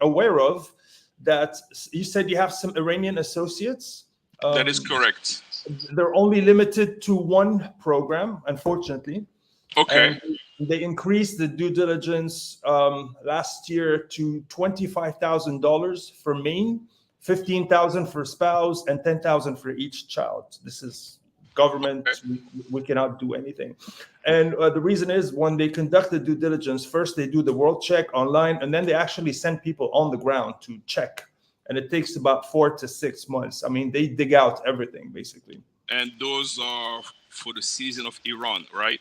aware of that you said you have some Iranian associates. That is correct. They're only limited to one program, unfortunately. Okay. And they increased the due diligence last year to $25,000 for main, 15,000 for spouse, and 10,000 for each child. This is government. Okay. We cannot do anything. And the reason is when they conduct the due diligence, first they do the world check online, and then they actually send people on the ground to check. And it takes about 4 to 6 months. I mean, they dig out everything, basically. And those are for the season of Iran, right?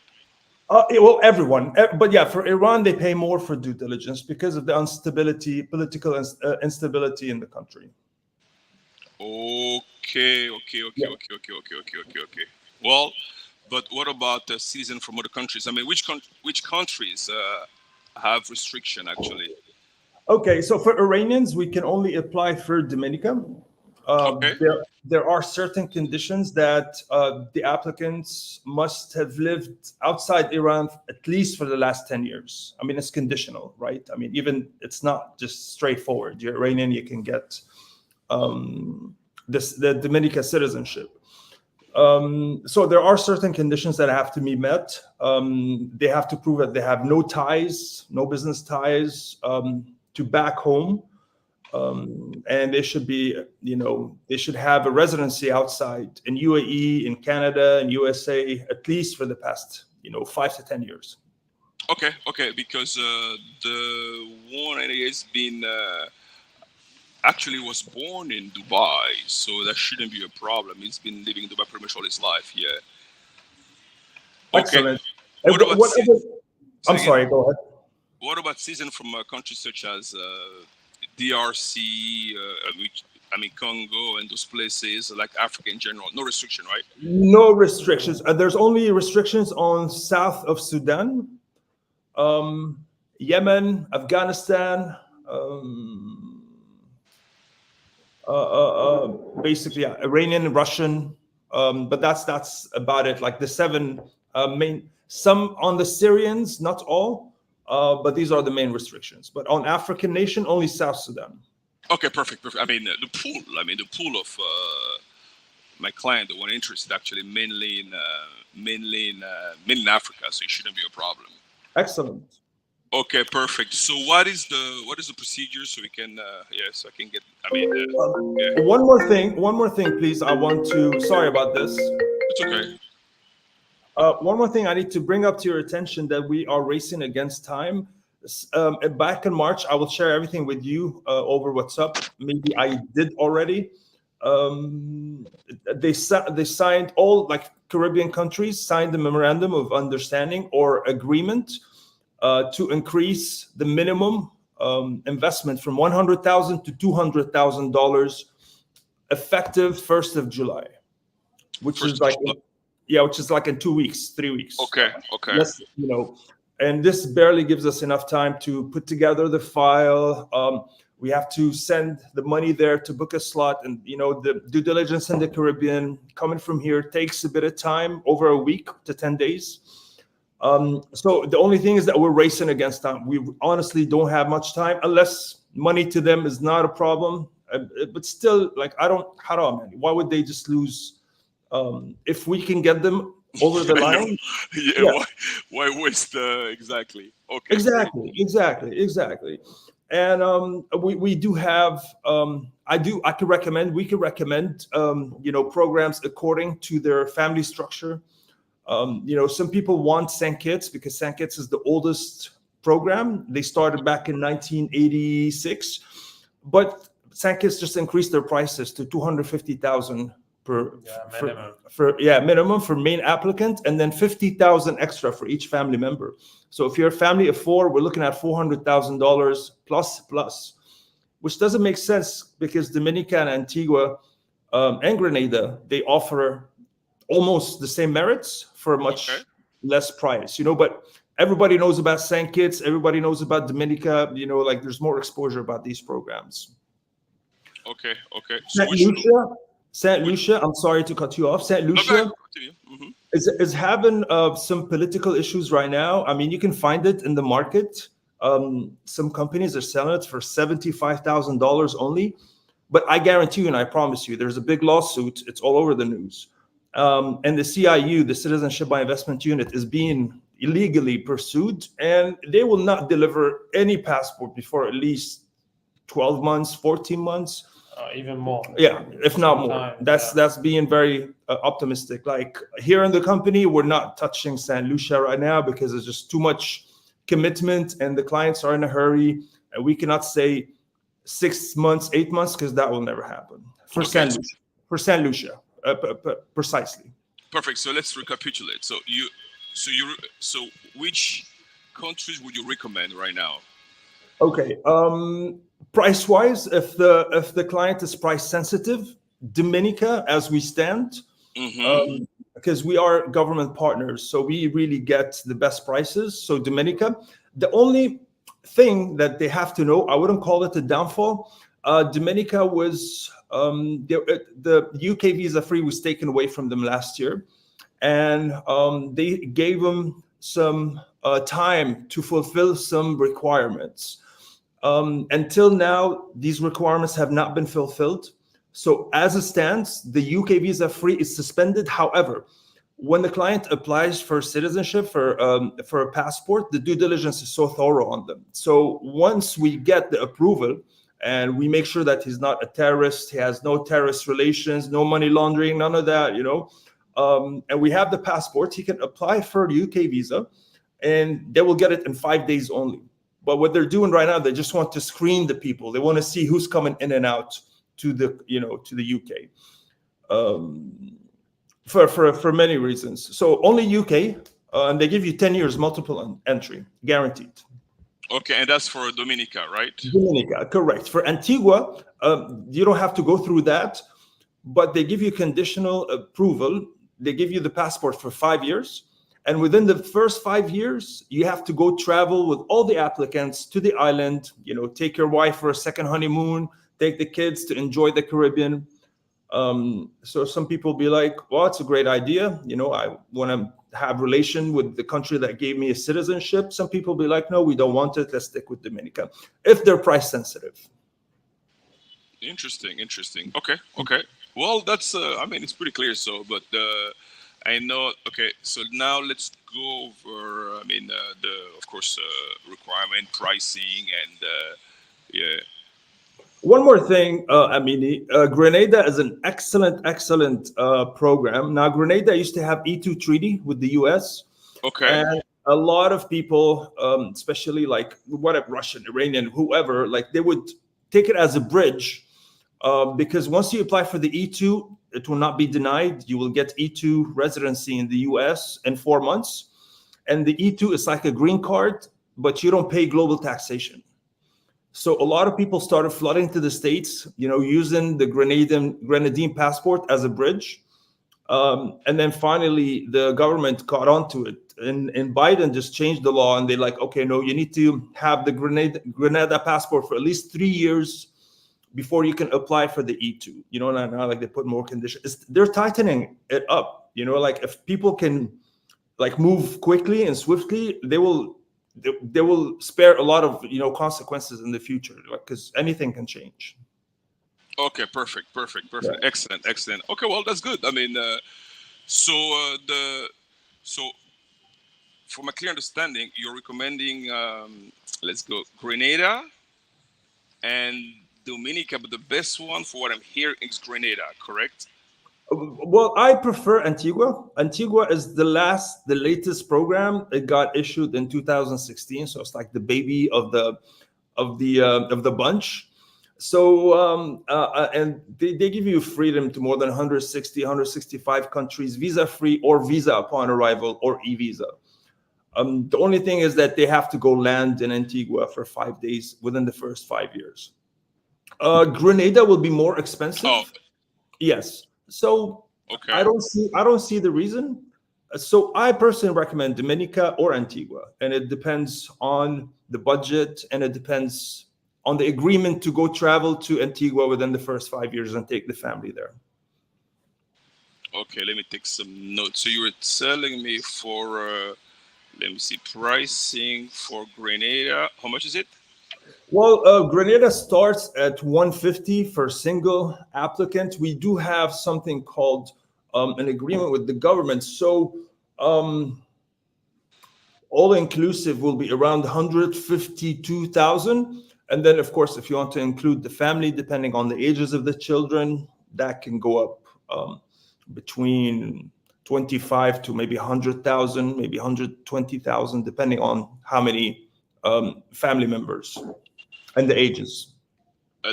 Well, everyone. But yeah, for Iran, they pay more for due diligence because of the instability, political instability in the country. Okay. Yeah. Okay. Well, but what about the season from other countries? I mean, which countries have restriction actually? Okay, so for Iranians, we can only apply for Dominica. Okay. There are certain conditions that the applicants must have lived outside Iran at least for the last 10 years. I mean, it's conditional, right? I mean, even it's not just straightforward. You're Iranian, you can get the Dominica citizenship. So there are certain conditions that have to be met. They have to prove that they have no ties, no business ties to back home. And they should be, they should have a residency outside in UAE, in Canada, in USA, at least for the past, 5 to 10 years. Okay, because the one has been actually was born in Dubai, so that shouldn't be a problem. He's been living in Dubai pretty much all his life. Yeah. Okay. Excellent. I'm sorry. Go ahead. What about season from countries such as DRC, Congo, and those places like Africa in general? No restriction, right? No restrictions. There's only restrictions on south of Sudan, Yemen, Afghanistan. Basically, Iranian, Russian, but that's about it. Like the 7 main. Some on the Syrians, not all. But these are the main restrictions. But on African nation, only South Sudan. Okay, perfect. I mean, the pool of my client, the one interested, actually mainly in Africa, so it shouldn't be a problem. Excellent. Okay, perfect. So what is the procedure so we can so I can get One more thing, please. I want to. Sorry about this. It's okay. One more thing I need to bring up to your attention that we are racing against time. Back in March, I will share everything with you over WhatsApp. Maybe I did already. They signed, all like Caribbean countries signed the memorandum of understanding or agreement to increase the minimum investment from $100,000 to $200,000 effective 1st of July, which is like. Which is like in 2 weeks, 3 weeks. Okay. Yes, and this barely gives us enough time to put together the file. We have to send the money there to book a slot, and the due diligence in the Caribbean coming from here takes a bit of time, over a week to 10 days. So the only thing is that we're racing against time. We honestly don't have much time, unless money to them is not a problem. But still, like, why would they just lose? If we can get them over the line, Why waste? Exactly. Okay. Exactly. And we do have. We can recommend. Programs according to their family structure. Some people want St. Kitts because St. Kitts is the oldest program. They started back in 1986, but St. Kitts just increased their prices to $250,000. Minimum for main applicant, and then 50,000 extra for each family member. So if you're a family of 4, we're looking at $400,000 plus, which doesn't make sense because Dominica and Antigua and Grenada, they offer almost the same merits for a much less price. But everybody knows about St. Kitts, everybody knows about Dominica. Like there's more exposure about these programs. Okay. St. Lucia, I'm sorry to cut you off. St. Lucia is having some political issues right now. I mean, you can find it in the market. Some companies are selling it for $75,000 only. But I guarantee you, and I promise you, there's a big lawsuit. It's all over the news. And the CIU, the Citizenship by Investment Unit, is being illegally pursued, and they will not deliver any passport before at least 12 months, 14 months. Even more. Yeah, if not more. Sometimes, That's being very optimistic. Like here in the company, we're not touching San Lucia right now because there's just too much commitment, and the clients are in a hurry, and we cannot say 6 months, 8 months, because that will never happen for Okay. San Lucia, precisely. Perfect. So let's recapitulate. So which countries would you recommend right now? Okay. Price wise, if the client is price sensitive, Dominica, as we stand, because we are government partners, so we really get the best prices. So Dominica, the only thing that they have to know, I wouldn't call it a downfall. Dominica was the UK visa free was taken away from them last year, and they gave them some time to fulfill some requirements. Until now, these requirements have not been fulfilled. So as it stands, the UK visa free is suspended. However, when the client applies for citizenship, for a passport, the due diligence is so thorough on them. So once we get the approval and we make sure that he's not a terrorist, he has no terrorist relations, no money laundering, none of that, and we have the passport, he can apply for a UK visa, and they will get it in 5 days only. But what they're doing right now, they just want to screen the people. They want to see who's coming in and out to the UK. For many reasons. So only UK, and they give you 10 years multiple entry, guaranteed. Okay, and that's for Dominica, right? Dominica, correct. For Antigua, you don't have to go through that, but they give you conditional approval. They give you the passport for 5 years. And within the first 5 years, you have to go travel with all the applicants to the island, take your wife for a second honeymoon, take the kids to enjoy the Caribbean. So some people be like, well, it's a great idea. I want to have relation with the country that gave me a citizenship. Some people be like, no, we don't want it. Let's stick with Dominica if they're price sensitive. Interesting. Okay. Well, that's, it's pretty clear. So, but I know. Okay. So now let's go over, of course, requirement, pricing, and yeah. One more thing, Amini, Grenada is an excellent program. Now, Grenada used to have E2 treaty with the US. Okay. And a lot of people, especially like Russian, Iranian, whoever, like they would take it as a bridge because once you apply for the E2, it will not be denied. You will get E2 residency in the US in 4 months. And the E2 is like a green card, but you don't pay global taxation. So a lot of people started flooding to the States, using the Grenadine passport as a bridge. And then finally, the government caught on to it. And Biden just changed the law, and they're like, okay, no, you need to have the Grenada passport for at least 3 years before you can apply for the E2. Now like they put more conditions. They're tightening it up. Like if people can like move quickly and swiftly, they will spare a lot of consequences in the future, because anything can change. Okay, perfect. Yeah. Excellent. Okay, well, that's good. So from a clear understanding, you're recommending let's go Grenada and Dominica, but the best one for what I'm hearing is Grenada, correct? Well, I prefer Antigua. Antigua is the latest program. It got issued in 2016, so it's like the baby of the bunch. So and they give you freedom to more than 165 countries, visa free or visa upon arrival or e-visa. The only thing is that they have to go land in Antigua for 5 days within the first 5 years. Grenada will be more expensive. Oh. Yes. So okay. I don't see the reason. So I personally recommend Dominica or Antigua, and it depends on the budget, and it depends on the agreement to go travel to Antigua within the first 5 years and take the family there. Okay, let me take some notes. So you were telling me for Let me see. Pricing for Grenada. How much is it? Well, Grenada starts at 150 for single applicant. We do have something called an agreement with the government. So all inclusive will be around 152,000. And then, of course, if you want to include the family, depending on the ages of the children, that can go up between 25 to maybe 100,000, maybe 120,000, depending on how many family members and the ages.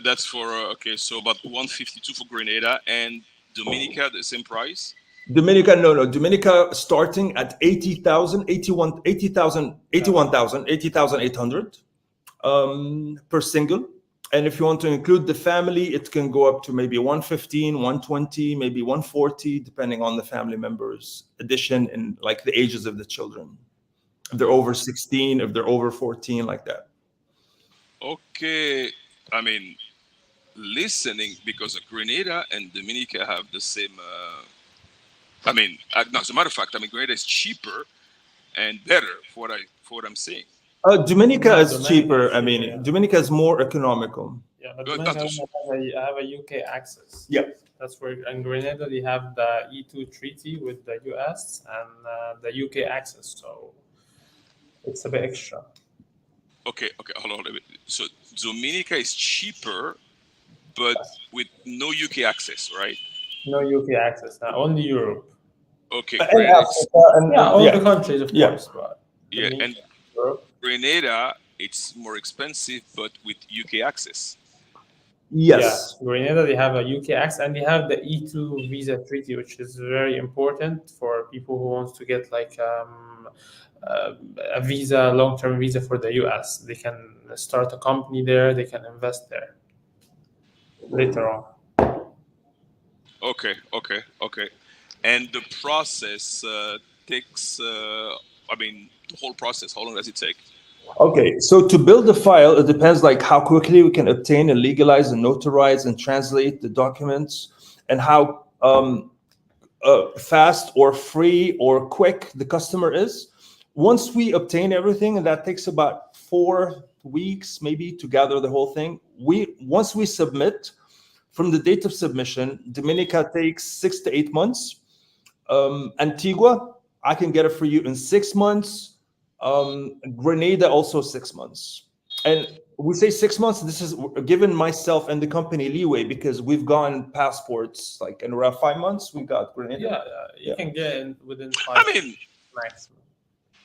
That's for okay. So about 152 for Grenada and Dominica, the same price. Dominica, no. Dominica starting at 80,000, 80,800 per single. And if you want to include the family, it can go up to maybe 115, 120, maybe 140, depending on the family members addition and like the ages of the children. If they're over 16, if they're over 14, like that. Okay. I mean, listening, because Grenada and Dominica have the same. I mean, as a matter of fact, I mean, Grenada is cheaper and better for what I'm saying. Dominica No, is Dominica cheaper. is I mean, cheaper, yeah. Dominica is more economical. Yeah, but Good, Dominica that's- I have a UK access. Yeah. That's where in Grenada they have the E2 treaty with the US and the UK access, so it's a bit extra. Okay, hold on a bit. So Dominica is cheaper, but with no UK access, right? No UK access now, only Europe. Okay, And Grenada is, Africa and Yeah, all yeah. the countries, of Yeah. course, but yeah, and Dominica, Europe. Grenada it's more expensive, but with UK access. Yes. Yeah, Grenada they have a UK access and they have the E2 visa treaty, which is very important for people who wants to get like a visa, long-term visa for the US. They can start a company there, they can invest there later on. Okay. And the process takes. I mean, the whole process. How long does it take? Okay, so to build the file, it depends like how quickly we can obtain and legalize and notarize and translate the documents, and how fast or free or quick the customer is. Once we obtain everything, and that takes about 4 weeks maybe to gather the whole thing. Once we submit, from the date of submission, Dominica takes 6 to 8 months. Antigua, I can get it for you in 6 months. Grenada also 6 months. And we say 6 months, this is given myself and the company leeway because we've gotten passports like in around 5 months. We got Grenada. Yeah, you Yeah. can get in within 5 I mean, maximum.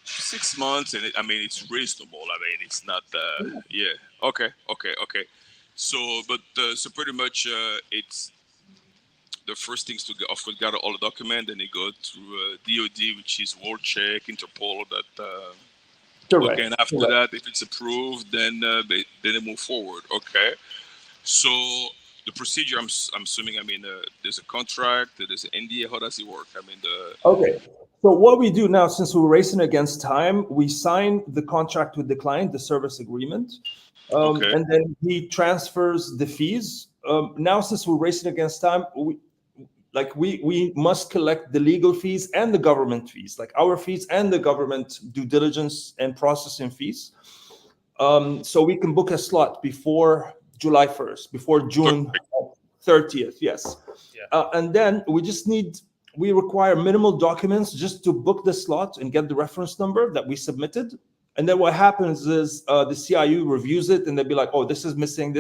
6 months, and I mean it's reasonable. I mean it's not. Yeah. Okay. So, but so pretty much it's the first things to get, of course, gather all the documents, then they go through DOD, which is World Check, Interpol. That Correct. okay, and after that, if it's approved, then they move forward. Okay. So the procedure, I'm assuming. I mean, there's a contract, there's an NDA. How does it work? I mean, Okay. So what we do now, since we're racing against time, we sign the contract with the client, the service agreement, Okay. and then he transfers the fees. Now, since we're racing against time, we must collect the legal fees and the government fees, like our fees and the government due diligence and processing fees. So we can book a slot before July 1st, before June 30th. Yes. Yeah. And then we require minimal documents just to book the slot and get the reference number that we submitted. And then what happens is the CIU reviews it and they'll be like, oh, this is missing,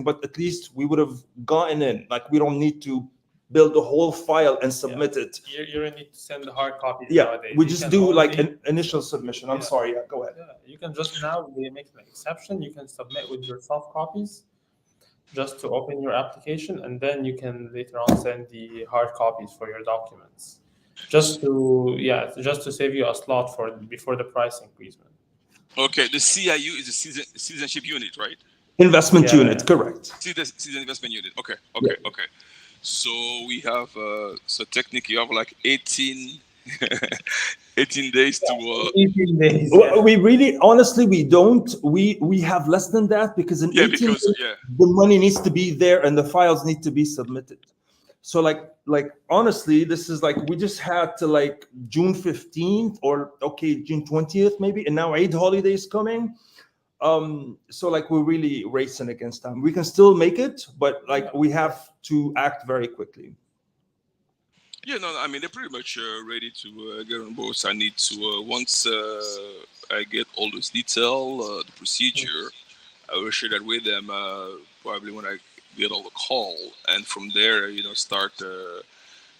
but at least we would have gotten in. Like we don't need to build the whole file and submit it. You don't need to send the hard copies Yeah, nowadays. we You just can do like only- an initial submission. I'm Yeah. sorry, go ahead. Yeah, you can just now they make an exception. You can submit with your soft copies just to open your application, and then you can later on send the hard copies for your documents. Just to save you a slot for before the price increase. Okay, the CIU is the citizenship unit, right? Investment Yeah, unit, yeah. correct. Citizen investment unit. Okay. So we have so technically you have like 18 days to 18 days. Well, we really, honestly, we don't. We have less than that because in 18 days, the money needs to be there and the files need to be submitted. So like honestly, this is like we just had to like June 15th or okay, June 20th maybe, and now Eid holiday is coming. So like we're really racing against time. We can still make it, but like we have to act very quickly. Yeah, no, I mean they're pretty much ready to get on board. So I need to once I get all those detail, the procedure, I will share that with them probably when I get all the call, and from there, start.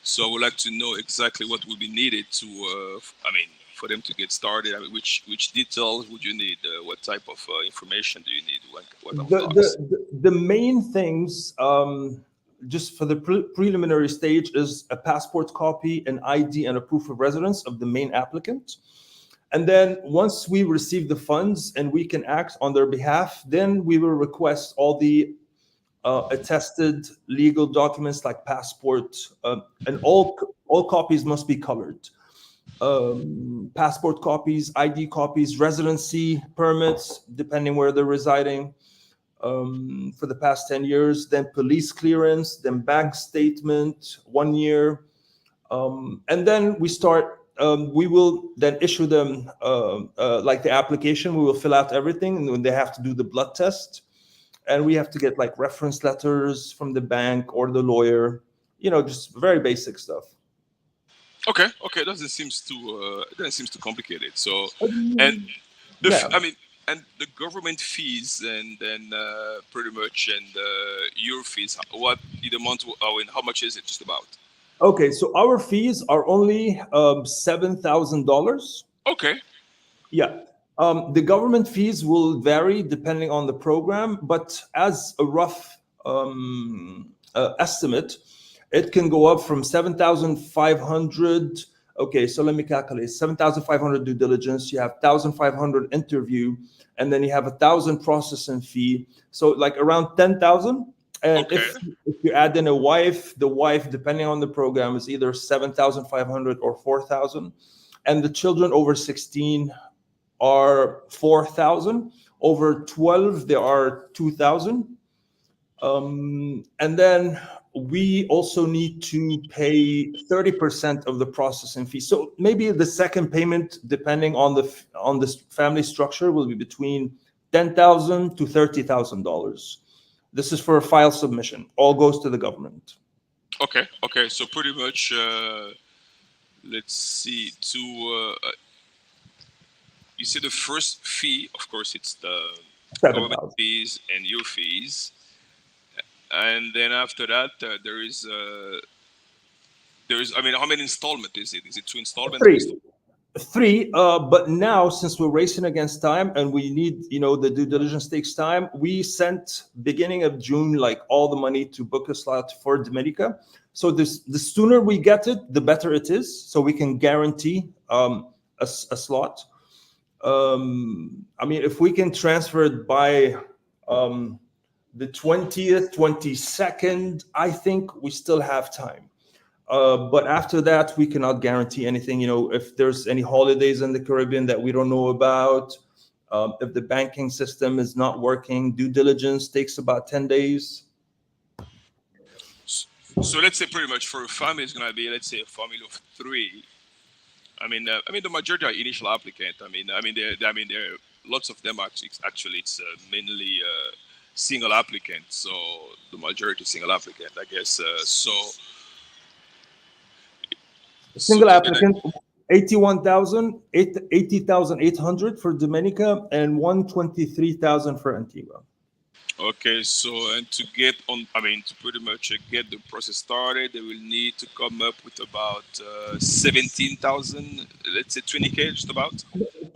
So I would like to know exactly what would be needed to, I mean, for them to get started. I mean, which details would you need? What type of information do you need? What of The docs? the main things, just for the preliminary stage, is a passport copy, an ID, and a proof of residence of the main applicant. And then once we receive the funds and we can act on their behalf, then we will request all the attested legal documents like passport, and all copies must be colored. Passport copies, ID copies, residency permits, depending where they're residing, for the past 10 years, then police clearance, then bank statement, 1 year. And then we will then issue them like the application. We will fill out everything, and then they have to do the blood test. And we have to get like reference letters from the bank or the lawyer, just very basic stuff. Okay, doesn't seems too complicated. So, and Yeah. I mean, and the government fees, and then pretty much, and your fees. What the amount? Oh, and how much is it? Just about. Okay, so our fees are only $7,000. Okay. Yeah. The government fees will vary depending on the program, but as a rough estimate, it can go up from 7,500. Okay, so let me calculate. 7,500 due diligence. You have 1,500 interview, and then you have 1,000 processing fee. So like around 10,000. And Okay. if you add in a wife, the wife, depending on the program, is either 7,500 or 4,000, and the children over 16 are 4,000. Over 12, there are 2,000. And then we also need to pay 30% of the processing fee. So maybe the second payment, depending on the family structure, will be between $10,000 to $30,000. This is for a file submission. All goes to the government. Okay. So pretty much, let's see. You see the first fee, of course, it's the government 7,000. fees and your fees, and then after that, there is. I mean, how many installment is it? Is it two installment? Three. But now, since we're racing against time and we need, the due diligence takes time, we sent beginning of June, like all the money to book a slot for Dominica. So the sooner we get it, the better it is. So we can guarantee a slot. I mean, if we can transfer it by the 20th, 22nd, I think we still have time. But after that, we cannot guarantee anything. If there's any holidays in the Caribbean that we don't know about, if the banking system is not working, due diligence takes about 10 days. So let's say pretty much for a family, it's gonna be, let's say, a family of three. I mean, the majority are initial applicant. I mean, there are lots of them actually it's mainly single applicant. So the majority single applicant, I guess. Single applicant, 80,800 for Dominica and 123,000 for Antigua. Okay, so and to get on, I mean, to pretty much get the process started, they will need to come up with about 17,000, let's say 20K, just about.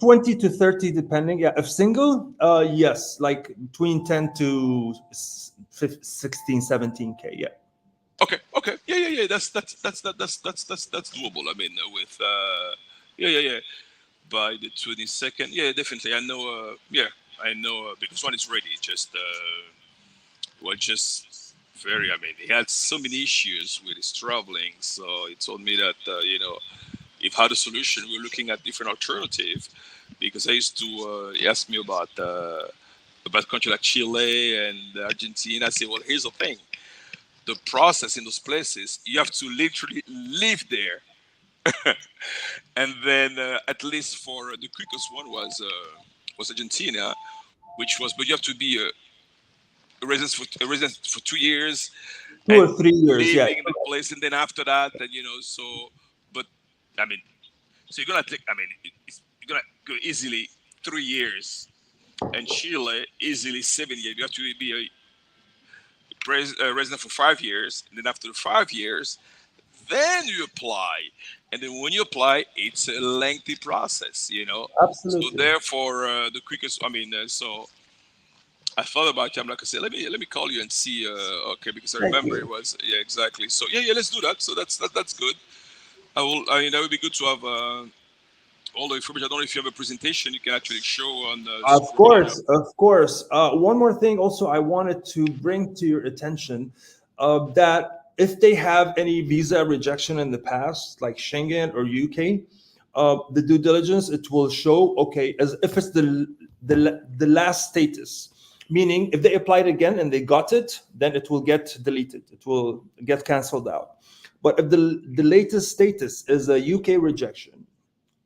20 to 30, depending. Yeah, if single, yes, like between 10 to 16, 17K. Yeah. Okay. Yeah. That's doable. I mean, with yeah. By the 22nd, yeah, definitely. I know. I know because one is ready. Just very. I mean, he had so many issues with his traveling. So he told me that if had a solution, we're looking at different alternative. Because I used to he asked me about country like Chile and Argentina. I say, well, here's the thing. the process in those places, you have to literally live there. And then at least for the quickest one was Argentina, which was, but you have to be a resident for 2 years 2 or 3 years. Yeah, living in the place, and then after that, then so. But I mean, so you're gonna take. I mean, you're gonna go easily 3 years, and Chile easily 7 years. You have to be a resident for 5 years, and then after the 5 years, then you apply, and then when you apply, it's a lengthy process. So absolutely. therefore, the quickest. I mean, so I thought about you. I'm like, I said, let me call you and see. Okay, because I Thank remember it you. was exactly. So yeah, let's do that. So that's good. I mean, that would be good to have all the information. I don't know if you have a presentation you can actually show on the Of screen. course, of course. One more thing also I wanted to bring to your attention, that if they have any visa rejection in the past, like Schengen or UK, the due diligence, it will show, okay, as if it's the last status. Meaning, if they applied again and they got it, then it will get deleted. It will get canceled out. But if the latest status is a UK rejection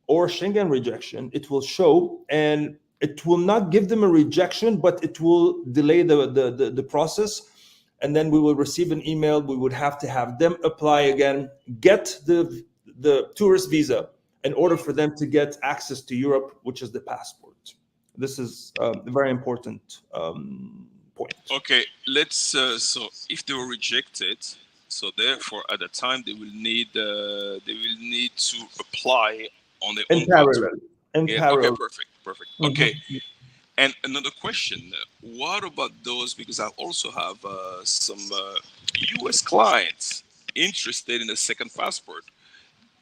or Schengen rejection, it will show, and it will not give them a rejection, but it will delay the process. And then we will receive an email. We would have to have them apply again, get the tourist visa in order for them to get access to Europe, which is the passport. This is a very important point. Okay, let's. So if they were rejected, so therefore at the time they will need to apply on their In own country. parallel. In Yeah. Okay. parallel. Perfect. Mhm. Okay. And another question: what about those? Because I also have some U.S. clients interested in a second passport.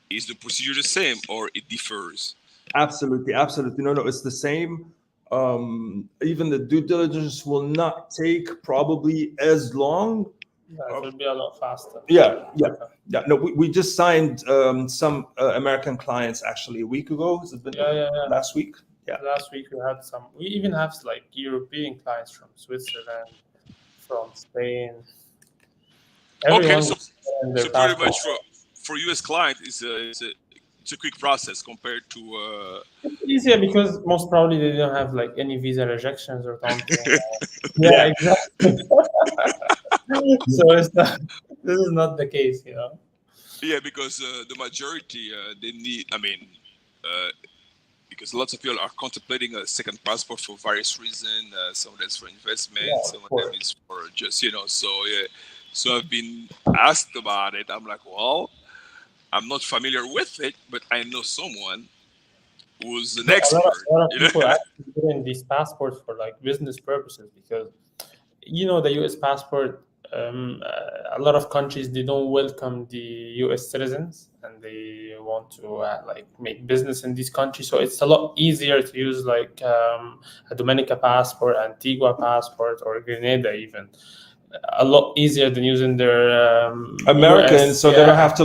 Is the procedure the same, or it differs? Absolutely, absolutely. No, it's the same. Even the due diligence will not take probably as long. Yeah, it will be a lot faster. Yeah. No, we just signed some American clients actually a week ago. Has it been Yeah. last week? Yeah. Last week we had some. We even have like European clients from Switzerland, from Spain. Okay, Everyone so and their pretty passport. much for U.S. client it's a quick process compared to. It's easier because most probably they don't have like any visa rejections or something. Yeah. Exactly. So it's not. This is not the case. Yeah, because the majority they need. I mean, because lots of people are contemplating a second passport for various reasons. Some of them is for investment, Yeah, some of of them course. is for just So yeah, so I've been asked about it. I'm like, well, I'm not familiar with it, but I know someone who's an No, expert. a lot of people actually getting these passports for like business purposes because the U.S. passport. A lot of countries they don't welcome the U.S. citizens and they want to like make business in these countries. So it's a lot easier to use like a Dominica passport, Antigua passport, or Grenada even. A lot easier than using their American, US, so they don't have to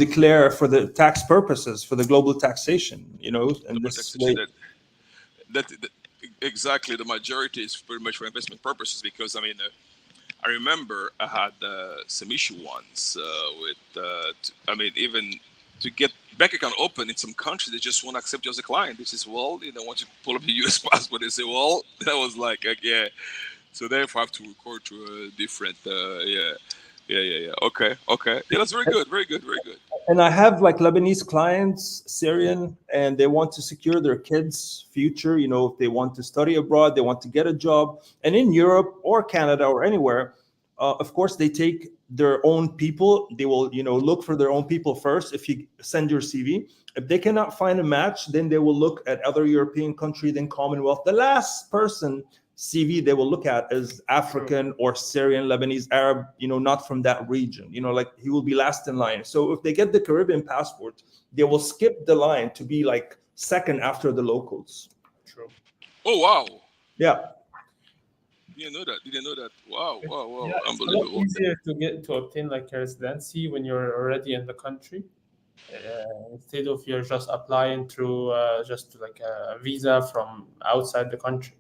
declare for the tax purposes for the global taxation, and this way. That exactly, the majority is pretty much for investment purposes because I mean. I remember I had some issue once with, I mean, even to get bank account open in some countries, they just won't accept you as a client. They just, well, once you pull up your US passport, they say, well, that was like, yeah. So therefore, I have to record to a different, yeah. Okay. Yeah, that's very good. And I have like Lebanese clients, Syrian, and they want to secure their kids' future. If they want to study abroad, they want to get a job. And in Europe or Canada or anywhere, of course, they take their own people. They will, look for their own people first. If you send your CV, if they cannot find a match, then they will look at other European country, then Commonwealth. The last person CV they will look at is African or Syrian, Lebanese, Arab, not from that region. Like he will be last in line. So if they get the Caribbean passport, they will skip the line to be like second after the locals. True. Oh, wow. Yeah. Didn't know that. Wow. Yeah, it's Unbelievable. a lot easier to obtain like a residency when you're already in the country. Instead of you're just applying through just like a visa from outside the country.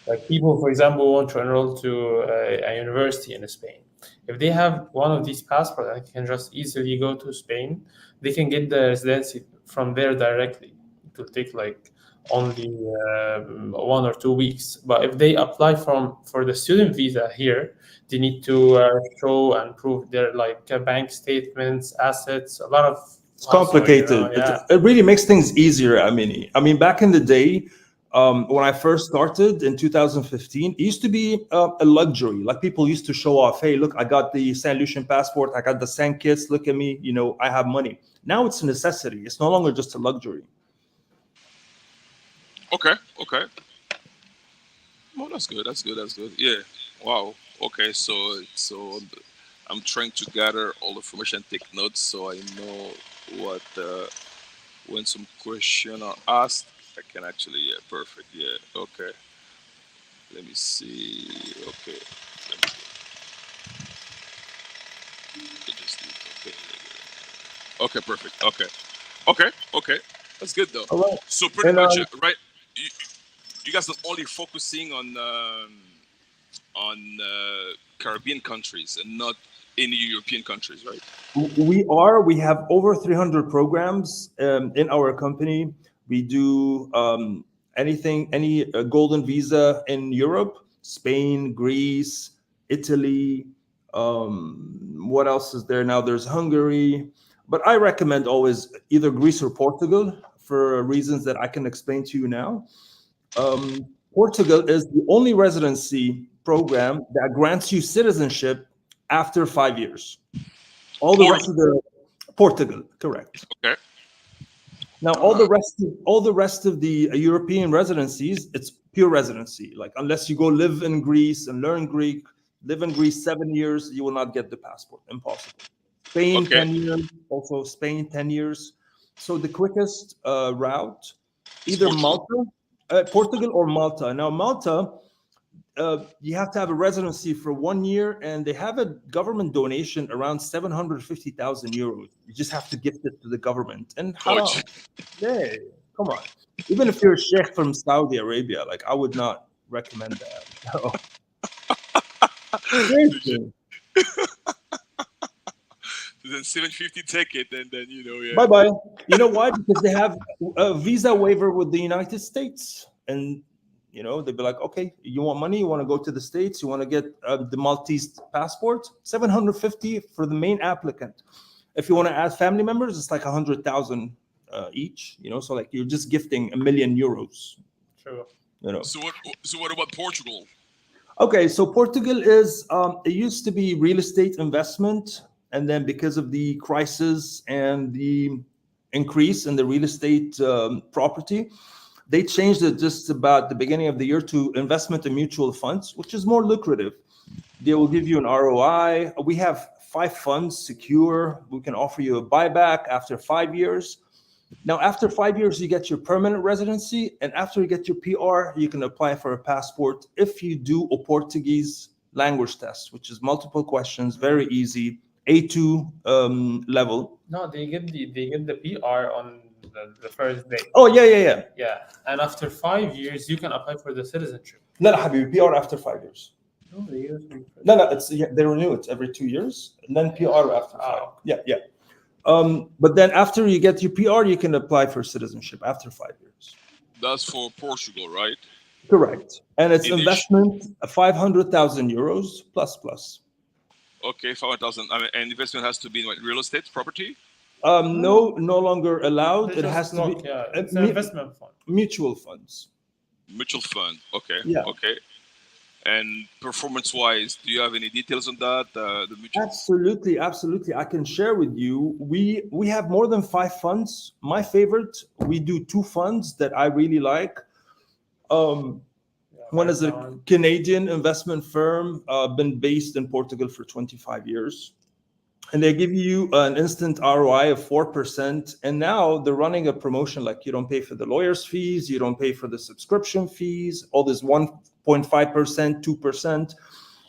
Like people, for example, want to enroll to a university in Spain. If they have one of these passports, they can just easily go to Spain. They can get the residency from there directly. It will take like only 1 or 2 weeks. But if they apply for the student visa here, they need to show and prove their like bank statements, assets, a lot of It's hassle, complicated. yeah. It really makes things easier. I mean, back in the day, when I first started in 2015, it used to be a luxury. Like people used to show off, hey, look, I got the Saint Lucian passport, I got the Saint Kitts, look at me, I have money. Now it's a necessity. It's no longer just a luxury. Okay. Oh, that's good. Yeah. Wow. Okay. So I'm trying to gather all the information, take notes, so I know what when some question are asked, I can actually. Yeah. Perfect. Yeah. Okay. Let me see. Okay. Let me just okay. Okay. Perfect. Okay. That's good though. All right. So pretty And much, right? You, you guys are only focusing on Caribbean countries and not any European countries, right? we have over 300 programs in our company. We do any golden visa in Europe, Spain, Greece, Italy. What else is there now? There's Hungary, but I recommend always either Greece or Portugal for reasons that I can explain to you now. Portugal is the only residency program that grants you citizenship after 5 years. All the rest of the Portugal, correct. Okay. Now, all the rest of the European residencies, it's pure residency. Like unless you go live in Greece and learn Greek, live in Greece 7 years, you will not get the passport. Impossible. Spain Okay. 10 years, also Spain 10 years. So the quickest route, either Portugal or Malta. Now Malta, you have to have a residency for 1 year, and they have a government donation around 750,000 euros. You just have to gift it to the government. And haram. Yeah, come on. Even if you're a sheikh from Saudi Arabia, like I would not recommend that. No. Seriously. Then 750 ticket, and then yeah. Bye bye. You know why? Because they have a visa waiver with the United States, and they'd be like, okay, you want money? You want to go to the States? You want to get the Maltese passport? 750 for the main applicant. If you want to add family members, it's like 100,000 each. So like you're just gifting 1,000,000 euros. True. So what about Portugal? Okay, so Portugal is it used to be real estate investment, and then because of the crisis and the increase in the real estate property, they changed it just about the beginning of the year to investment in mutual funds, which is more lucrative. They will give you an ROI. We have 5 funds secure. We can offer you a buyback after 5 years. Now, after 5 years, you get your permanent residency. And after you get your PR, you can apply for a passport if you do a Portuguese language test, which is multiple questions, very easy, A2 level. No, they get the PR on the first day. Oh, yeah. Yeah, and after 5 years, you can apply for the citizenship. No, Habibi, PR after 5 years. No, they use me. No, they renew it every 2 years, and then PR after 5. Yeah. But then after you get your PR, you can apply for citizenship after 5 years. That's for Portugal, right? Correct. And it's investment 500,000 euros plus. Okay, 500,000. And investment has to be in what, real estate property? No longer allowed. It has to be it's an investment fund. Mutual funds. Mutual fund. Okay. Yeah. Okay. And performance-wise, do you have any details on that? The mutual. Absolutely. I can share with you. We have more than 5 funds. My favorite, we do 2 funds that I really like. One is a Canadian investment firm, been based in Portugal for 25 years. And they give you an instant ROI of 4%. And now they're running a promotion like you don't pay for the lawyer's fees, you don't pay for the subscription fees, all this 1.5%, 2%.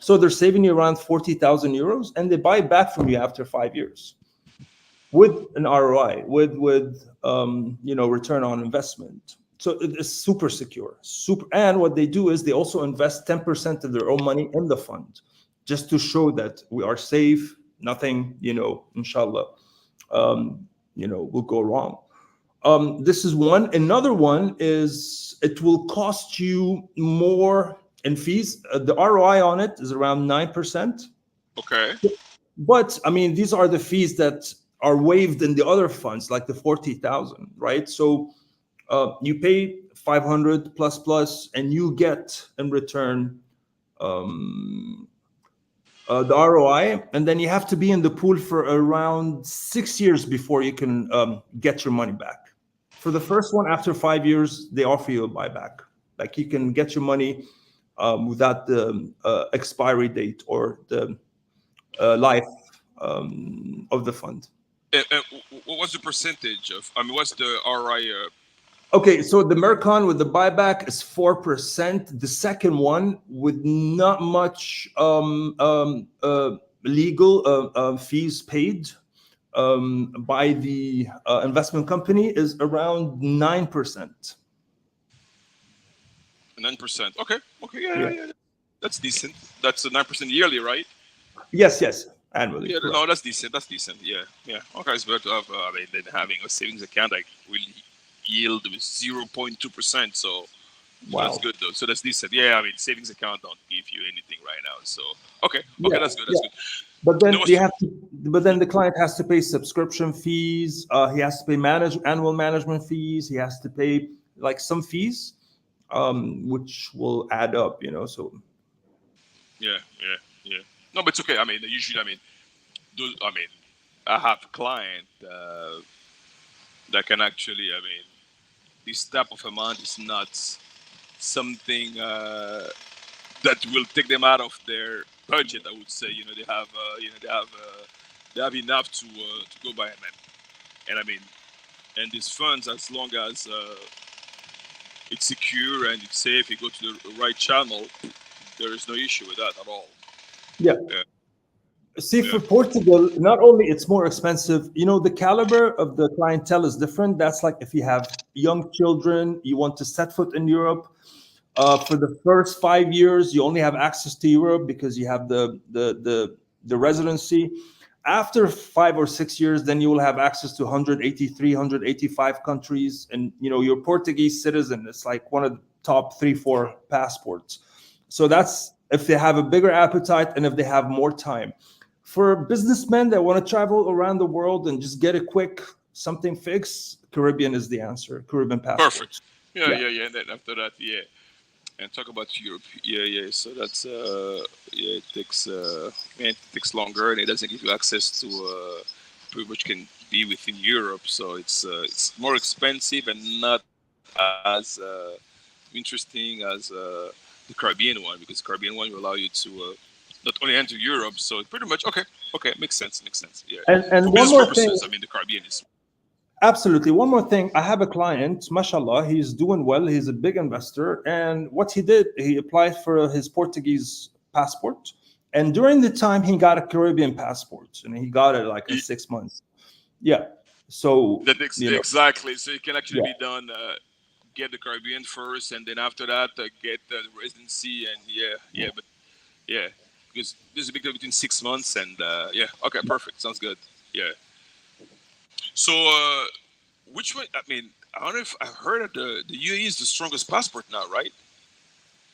So they're saving you around 40,000 euros, and they buy it back from you after 5 years with an ROI, with return on investment. So it is super secure. And what they do is they also invest 10% of their own money in the fund, just to show that we are safe. Nothing, inshallah, will go wrong. This is one. Another one is it will cost you more in fees. The ROI on it is around 9%. Okay. But I mean, these are the fees that are waived in the other funds, like the 40,000, right? So you pay 500 plus, and you get in return the ROI, and then you have to be in the pool for around 6 years before you can get your money back. For the first one, after 5 years, they offer you a buyback. Like you can get your money without the expiry date or the life of the fund. What was the percentage of? I mean, what's the ROI? Okay, so the Mercon with the buyback is 4%. The second one, with not much legal fees paid by the investment company, is around 9%. 9%. Okay. Yeah. That's decent. That's 9% yearly, right? Yes, annually. Yeah, correct. no, that's decent. Yeah. Okay, it's better to have, than having a savings account like will yield with 0.2%. So Wow. that's good though. So that's decent. Yeah, I mean, savings account don't give you anything right now. So okay, Yeah, that's good. But then No, but then the client has to pay subscription fees. He has to pay annual management fees. He has to pay like some fees, which will add up. So Yeah. No, but it's okay. I mean, usually, I have a client that can actually, this type of amount is not something that will take them out of their budget. I would say, they have enough to go by, and these funds, as long as it's secure and it's safe, you go to the right channel, there is no issue with that at all. yeah. See, for Portugal, not only it's more expensive, the caliber of the clientele is different. That's like if you have young children, you want to set foot in Europe. For the first 5 years, you only have access to Europe because you have the residency. After 5 or 6 years, then you will have access to 183, 185 countries, and you're Portuguese citizen. It's like one of the top 3-4 passports. So that's if they have a bigger appetite and if they have more time. For businessmen that want to travel around the world and just get a quick something fixed, Caribbean is the answer. Caribbean passport. Perfect. Yeah. And then after that, and talk about Europe. Yeah. So that's it takes longer, and it doesn't give you access to pretty much can be within Europe. So it's more expensive and not as interesting as the Caribbean one, because the Caribbean one will allow you to not only enter Europe. So it pretty much okay, makes sense. Yeah. And for one business more purposes, thing. The Caribbean is. Absolutely. One more thing. I have a client, mashallah, he's doing well. He's a big investor. And what he did, he applied for his Portuguese passport. And during the time, he got a Caribbean passport. And he got it like in 6 months. Yeah. So exactly. So it can actually be done. Get the Caribbean first, and then after that, get the residency. And because there's a big difference between 6 months and okay, perfect. Sounds good. Yeah. So, which way? I don't know if I heard that the UAE is the strongest passport now, right?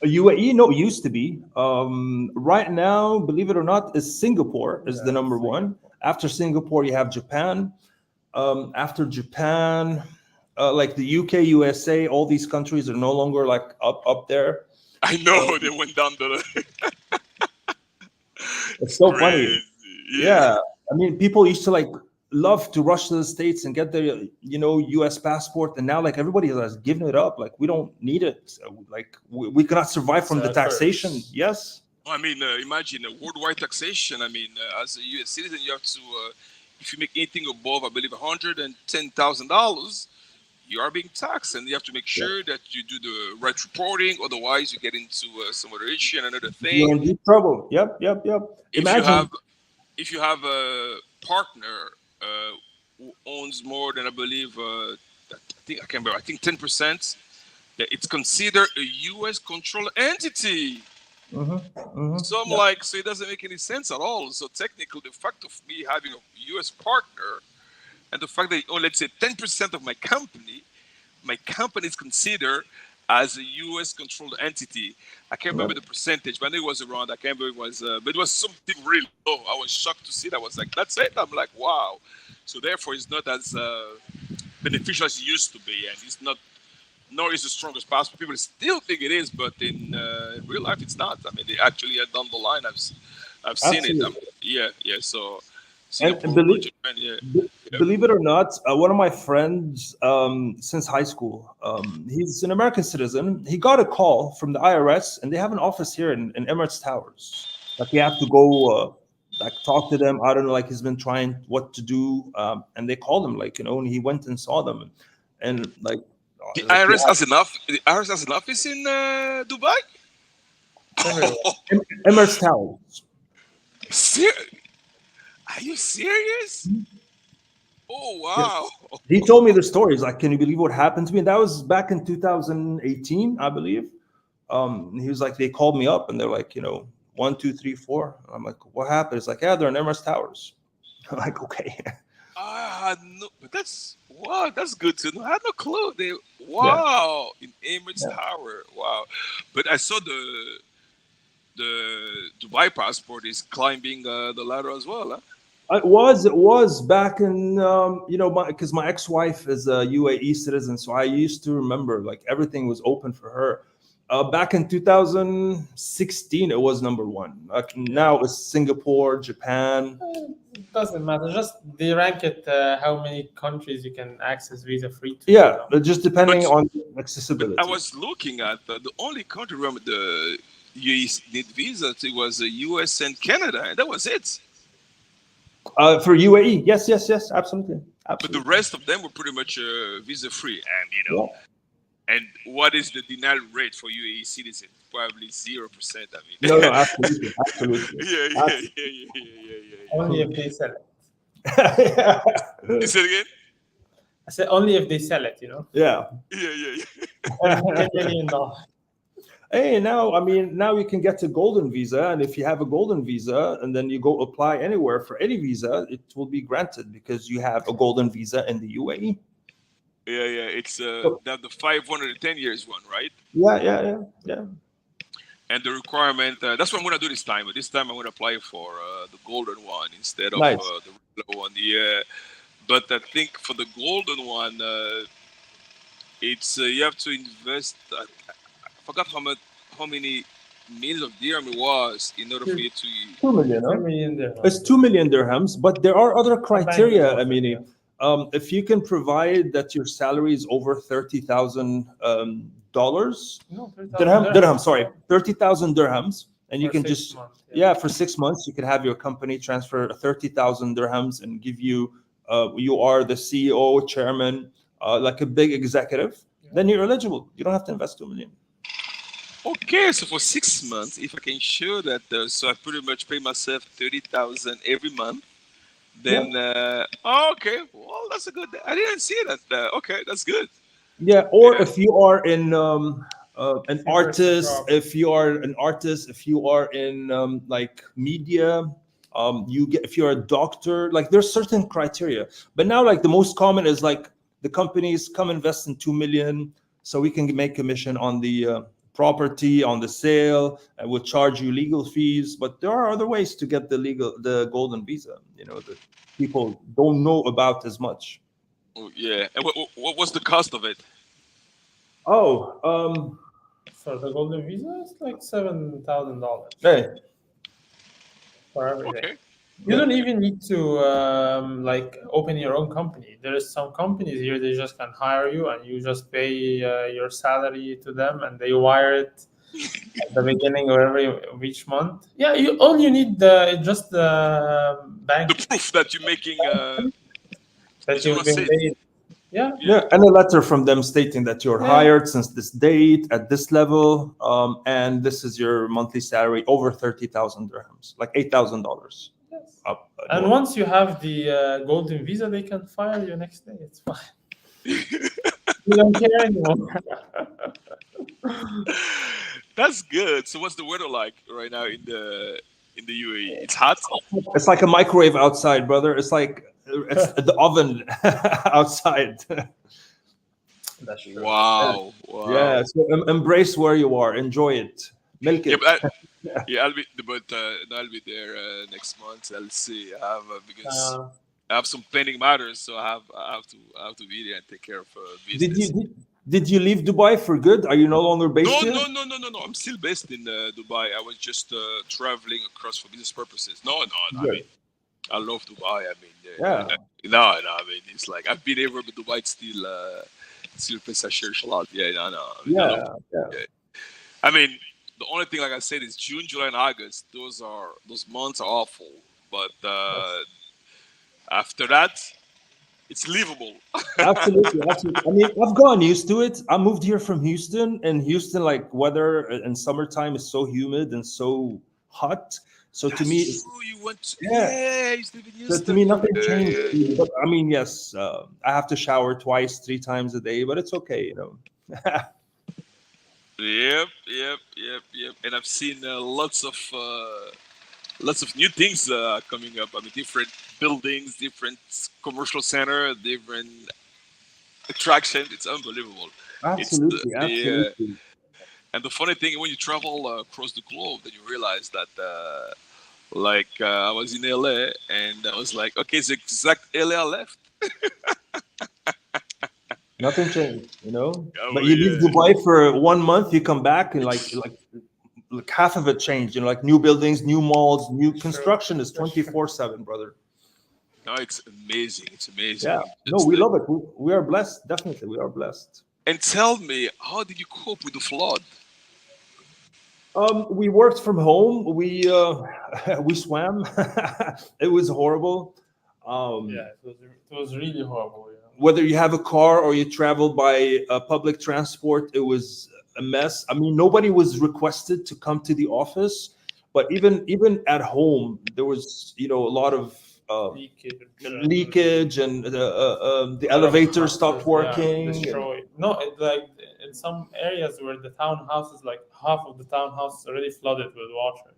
UAE, no, it used to be. Right now, believe it or not, is Singapore is the number one. After Singapore, you have Japan. After Japan, like the UK, USA, all these countries are no longer like up there. I know they went down the. It's so funny. Yeah. I mean, people used to love to rush to the States and get their US passport, and now like everybody has given it up. Like we don't need it. Like we cannot survive from the taxation. Yes. Imagine a worldwide taxation. As a US citizen, you have to if you make anything above, I believe, $110,000, you are being taxed, and you have to make sure that you do the right reporting. Otherwise, you get into some other issue and another thing. You're in deep trouble. Yep. If you have a partner who owns more than, I believe, I think 10%, Yeah, it's considered a U.S. controlled entity. So I'm Yeah, like, so it doesn't make any sense at all. So technically, the fact of me having a U.S. partner and the fact that, oh, let's say 10% of my company is considered as a U.S. controlled entity. I can't yeah. remember the percentage, but I know it was around. I can't remember it was, but it was something really low. I was shocked to see that. I was like, that's it. I'm like, wow. So therefore, it's not as beneficial as it used to be, and it's not. Nor is the strongest possible. People still think it is, but in real life, it's not. I mean, they actually down the line, I've seen it. Absolutely. Yeah, yeah. So And Singapore, Japan, yeah, yeah. believe it or not, one of my friends since high school, he's an American citizen. He got a call from the IRS, and they have an office here in Emirates Towers. Like you have to go, like talk to them. I don't know, like he's been trying what to do, and they called him, like and he went and saw them, and The like you IRS has enough. The IRS has an office in Dubai. Everywhere. have Emirates Towers. Ser- Are you serious? Oh Yeah. wow! He told me the stories. Like, can you believe what happened to me? That was back in 2018, I believe. He was like, they called me up and they're like, 1, 2, 3, 4. I'm like, what happened? It's like, yeah, they're in Emirates Towers. I'm like, okay. I had no, but that's wow. That's good to know. I had no clue. They Yeah. wow in Emirates Yeah. Tower. Wow, but I saw the Dubai passport is climbing the ladder as well. Huh? It was back in, because my ex-wife is a UAE citizen, so I used to remember like everything was open for her. Back in 2016, it was number one. Like now it's Singapore, Japan. It doesn't matter. Just they rank it how many countries you can access visa free to. Yeah, just depending But- on But accessibility. I was looking at the only country where the UAE need visa. It was the US and Canada, and that was it. For UAE, yes, absolutely, But absolutely. the rest of them were pretty much visa free, and and what is the denial rate for UAE citizens? Probably 0%. I mean, No, absolutely, absolutely. yeah. Only if they sell it. You said again? I said only if they sell it. Yeah. Yeah. $10 million. Hey, now you can get a golden visa, and if you have a golden visa, and then you go apply anywhere for any visa, it will be granted because you have a golden visa in the UAE. Yeah. It's the 510 years one, right? Yeah. And the requirement, that's what I'm going to do this time. But this time I'm going to apply for the golden one instead of Nice. the regular one. Yeah. But I think for the golden one, it's you have to invest. I forgot how many millions of dirham it was in order for you to. 2 million. $2 million there. It's 2 million dirhams, but there are other criteria. Bank I mean, deposit, if you can provide that your salary is over $30,000, No, dirham, sorry, 30,000 dirhams, and you For can 6 just months, for 6 months you can have your company transfer 30,000 dirhams and give you you are the CEO, chairman, like a big executive. Then you're eligible. You don't have to invest 2 million. Okay, so for 6 months, if I can show that, so I pretty much pay myself 30,000 every month. Then okay, well that's a good. I didn't see that. Okay, that's good. Yeah, or Yeah. if you are in an Your first artist, job. if you are an artist, if you are in like media, you get if you're a doctor, like there's certain criteria. But now like the most common is like the companies come invest in 2 million, so we can make commission on the property, on the sale, and we'll charge you legal fees. But there are other ways to get the golden visa, that people don't know about as much. Oh, yeah. And what was the cost of it? Oh, For the golden visa, it's like $7,000 hey, for everything. Okay. You don't even need to like open your own company. There's some companies here they just can hire you and you just pay your salary to them and they wire it at the beginning of each month. Yeah, all you need just the bank The proof that you're making. that you've been safe. paid. Yeah. yeah, and a letter from them stating that you're hired since this date at this level, and this is your monthly salary over 30,000 dirhams, like $8,000 Yes. up. And once you have the golden visa, they can fire you next day. It's fine. You don't care anymore. That's good. So what's the weather like right now in the UAE? It's hot. It's like a microwave outside, brother. It's the oven outside. That's true. Wow, Yeah, wow. so embrace where you are, enjoy it, milk Yeah, it. yeah, I'll be there next month. I'll see. I have because Uh, I have some pending matters, so I have to be there and take care of Did business. you did, did you leave Dubai for good? Are you no longer based No, here? no, no, no, no, no. I'm still based in Dubai. I was just traveling across for business purposes. No, no, no. I Good. mean, I love Dubai. I mean, Yeah, no, no. I mean, it's like I've been everywhere, but Dubai it's still a place I cherish a lot. Yeah, no, no. I mean, I love. yeah, yeah. Yeah. I mean, the only thing, like I said, is June, July, and August. Those months are awful, but Yes. after that, it's livable. Absolutely, absolutely. I mean, I've gotten used to it. I moved here from Houston, and Houston, like weather in summertime is so humid and so hot. So to me, That's true. You went to, yeah. yeah, you live in So to Houston. me, nothing Yeah, changed. yeah. But I mean, yes, I have to shower twice, 3 times a day, but it's okay, you know. Yep, yep, yep, yep. And I've seen lots of new things coming up. I mean, different buildings, different commercial center, different attractions. It's unbelievable. It's Absolutely, yeah. absolutely. And the funny thing, when you travel across the globe, then you realize that, I was in LA, and I was like, okay, it's the exact LA I left. Nothing changed, you know. But Oh you leave yeah, Dubai for 1 month, you come back, and like half of it changed. You know, like new buildings, new malls, new true. construction is That's true. 24/7, brother. no, it's amazing. It's Yeah, amazing. no, Just we love it. We are blessed. Definitely, we are blessed. and tell me, how did you cope with the flood? We worked from home. We we swam. It was horrible. Yeah, it was really horrible. You know. Whether you have a car or you travel by public transport, it was a mess. I mean, nobody was requested to come to the office, but even at home, there was a lot of leakage, and the A lot of elevator stopped houses, yeah, working. And destroyed. No, like in some areas where the townhouses, like half of the townhouse is already flooded with water.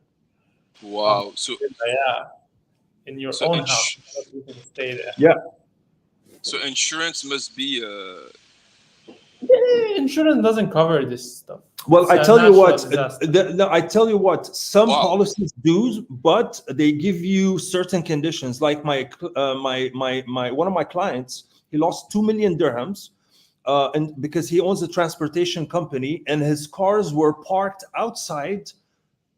Wow. So Yeah, in your so own house, ins- you can stay there. yeah, so insurance must be Insurance doesn't cover this stuff. well, It's I a tell you natural what, disaster. no, I tell you what, some wow. policies do, but they give you certain conditions. Like my one of my clients, he lost 2 million dirhams, and because he owns a transportation company, and his cars were parked outside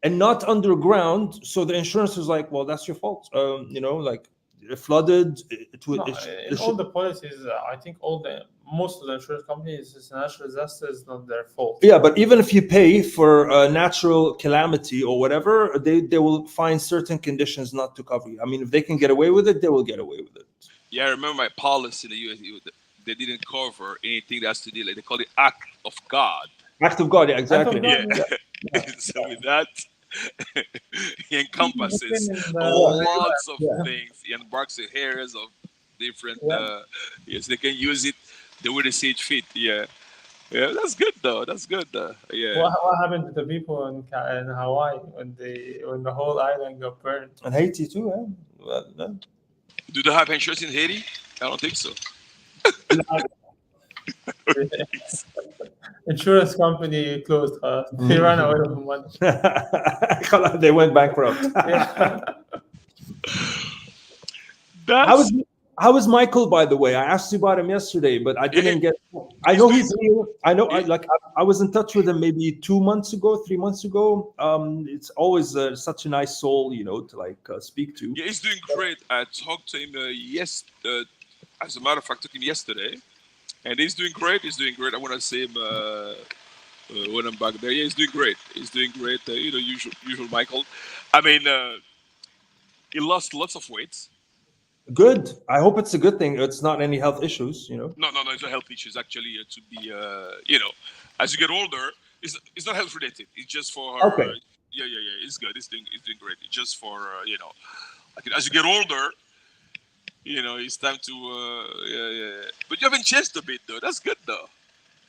and not underground. So the insurance was like, well, that's your fault. Like it flooded. No, in all the policies, I think most of the insurance companies, it's a natural disaster is not their fault. Yeah, but even if you pay for a natural calamity or whatever, they will find certain conditions not to cover you. I mean, if they can get away with it, they will get away with it. Yeah, I remember my policy in the US. They didn't cover anything that has to do, like they call it act of God. Act of God, yeah, Act of exactly. God, Yeah. yeah. So with that, he encompasses And, lots of Yeah. things. He embarks the areas of different. yeah. Yes, they can use it the way they see it fit. Yeah, yeah, that's good though. That's good though. Yeah. What happened to the people in Hawaii when the whole island got burned? And Haiti too, yeah. Well, no. Do they have insurance in Haiti? I don't think so. Insurance company closed. They ran away with money. They went bankrupt. Yeah. That's How is Michael, by the way? I asked you about him yesterday, but I didn't get. I he's know doing- he's here. I know. he- I was in touch with him maybe 2 months ago, 3 months ago. It's always such a nice soul, to speak to. Yeah, he's doing great. I talked to him as a matter of fact, I took him yesterday, and he's doing great. He's doing great. I want to see him when I'm back there. Yeah, he's doing great. He's doing great. Usual Michael. I mean, he lost lots of weight. Good. I hope it's a good thing. It's not any health issues. No, it's not health issues. Actually, to be, as you get older, it's not health related. It's just for her. Okay. Yeah. It's good. It's doing great. It's just for like as you get older, it's time to yeah. But you haven't changed a bit though. That's good though.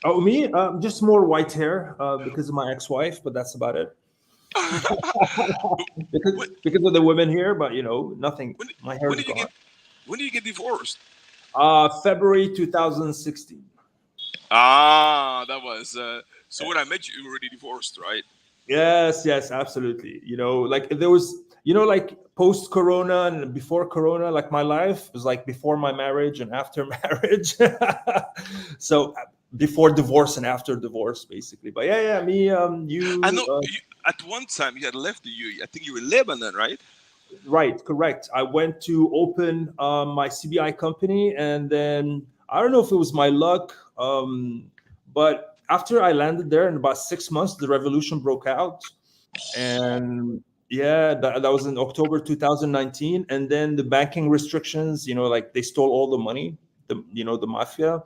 Oh, me? Just more white hair because of my ex-wife, but that's about it. when, Because of the women here, but nothing. when, My when hair's did you gone. get when did you get divorced? February 2016. Ah, that was so when I met you, you were already divorced, right? Yes, yes, absolutely. Like there was, like post Corona and before Corona, like my life was like before my marriage and after marriage. So before divorce and after divorce, basically. But yeah, yeah, me, I you, know you, at one time you had left the U. I think you were in Lebanon, right? right, correct. I went to open my CBI company, and then I don't know if it was my luck, but after I landed there in about 6 months, the revolution broke out. And yeah, that was in October 2019. And then the banking restrictions, like they stole all the money, the mafia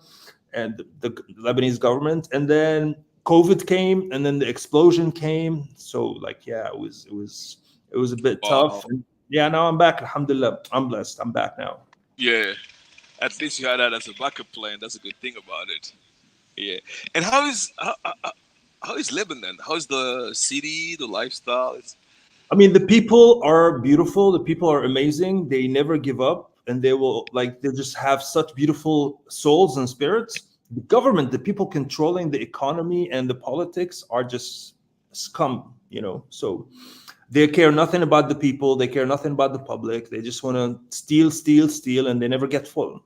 and the Lebanese government. And then COVID came, and then the explosion came. So like, yeah, it was a bit Wow. tough. And yeah, now I'm back. Alhamdulillah, I'm blessed. I'm back now. Yeah. At least you had that as a backup plan. That's a good thing about it. Yeah. And how is Lebanon? How's the city, the lifestyle? I mean, the people are beautiful. The people are amazing. They never give up, and they just have such beautiful souls and spirits. The government, the people controlling the economy and the politics are just scum, So they care nothing about the people. They care nothing about the public. They just want to steal, steal, steal, and they never get full.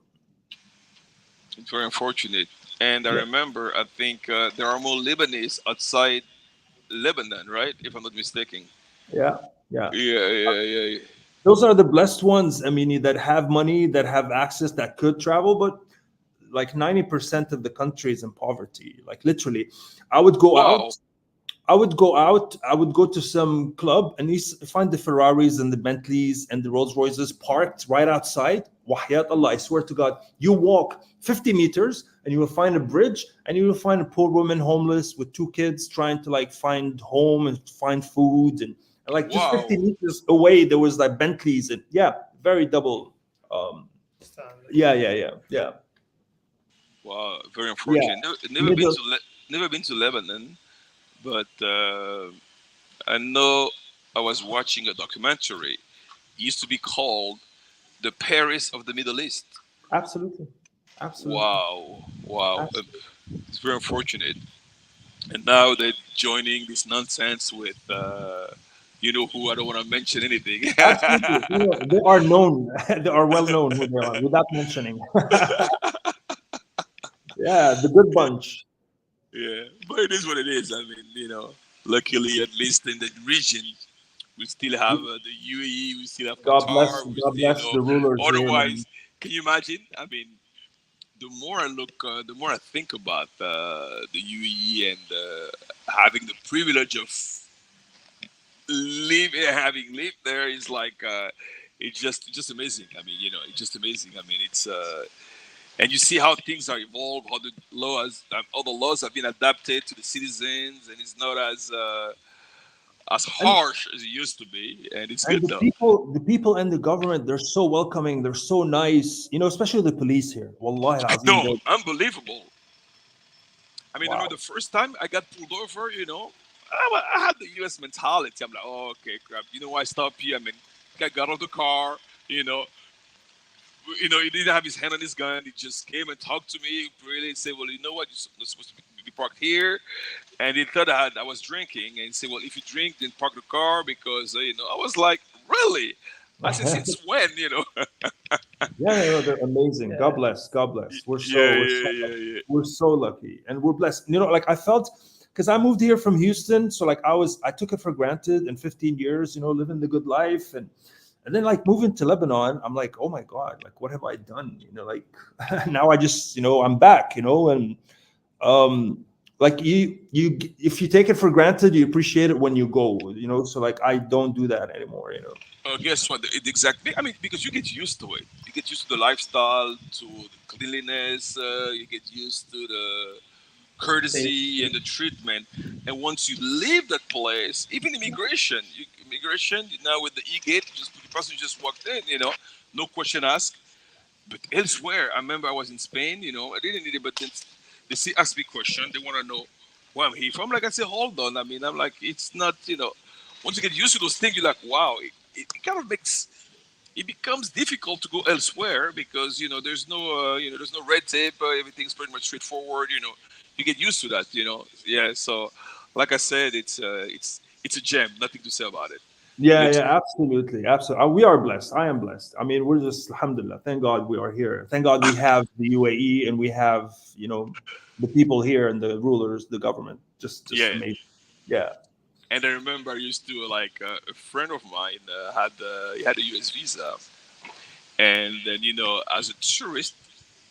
It's very unfortunate. And I Yeah, remember, I think there are more Lebanese outside Lebanon, right? If I'm not mistaken. yeah, yeah. Yeah, yeah, yeah. Those are the blessed ones. I mean, that have money, that have access, that could travel, but like 90% of the country is in poverty, like literally. i would go Wow. out I would go to some club, and find the Ferraris and the Bentleys and the Rolls Royces parked right outside. Wahyat Allah, I swear to God, you walk 50 meters and you will find a bridge, and you will find a poor woman homeless with two kids trying to like find home and find food, and like just 50 Wow. meters away there was like Bentleys, and yeah, very double. um yeah, yeah, yeah, yeah, Wow. Very yeah. unfortunate. Never been Middle. to never been to Lebanon, but I know I was watching a documentary. It used to be called The Paris of the Middle East. Absolutely. Absolutely. Wow. Wow. Absolutely. It's very unfortunate. And now they're joining this nonsense with, you know who, I don't want to mention anything. Absolutely. They are known. They are well known who they are, without mentioning. Yeah, the good bunch. Yeah, but it is what it is. I mean, luckily, at least in the region, we still have the UAE, we still have God bless. Qatar, we God still, bless the rulers here, man. otherwise, can you imagine? I mean, the more I look, the more I think about the UAE and having the privilege of having lived there is like, it's just amazing. I mean, it's just amazing. I mean, it's and you see how things are evolved, how the all the laws have been adapted to the citizens, and it's not as And harsh as it used to be, and it's and good the though. people, the people and the government, they're so welcoming. They're so nice. Especially the police here. Wallahi al-azim, No, unbelievable. I mean, wow. the first time I got pulled over, I had the U.S. mentality. I'm like, oh, okay, crap. You know why I stopped here? I mean, guy got out of the car. You know, he didn't have his hand on his gun. He just came and talked to me. Really said, well, you know what? You're supposed to be parked here. And he thought I was drinking. And he said, well, if you drink, then park the car because I was like, really? I said, since when? Yeah, they're amazing. God Yeah. bless. God bless. We're Yeah, so we're yeah, so yeah, lucky. yeah. We're so lucky, and we're blessed. Like I felt, because I moved here from Houston, so like I took it for granted. In 15 years, living the good life, and then like moving to Lebanon, I'm like, oh my God, like what have I done? Like now I just I'm back, and like you if you take it for granted, you appreciate it when you go. So like I don't do that anymore. Guess what? Exactly. I mean, because you get used to it. You get used to the lifestyle, to the cleanliness. You get used to the courtesy and the treatment. And once you leave that place, even immigration now with the e-gate, the person just walked in. No question asked. But elsewhere, I remember I was in Spain. I didn't need it, but then They still ask me question. They want to know where I'm here from. Like I say, hold on. I mean, I'm like, it's not, once you get used to those things, you're like, wow, it kind of makes it becomes difficult to go elsewhere because there's no there's no red tape. Everything's pretty much straightforward. You get used to that. Yeah. So, like I said, it's a gem. Nothing to say about it. Yeah, It's yeah, absolutely, absolutely. We are blessed. I am blessed. I mean, we're just alhamdulillah. Thank God we are here. Thank God we have the UAE and we have the people here and the rulers, the government. Just yeah. amazing. Yeah. And I remember I used to like a friend of mine had he had a U.S. visa, and then as a tourist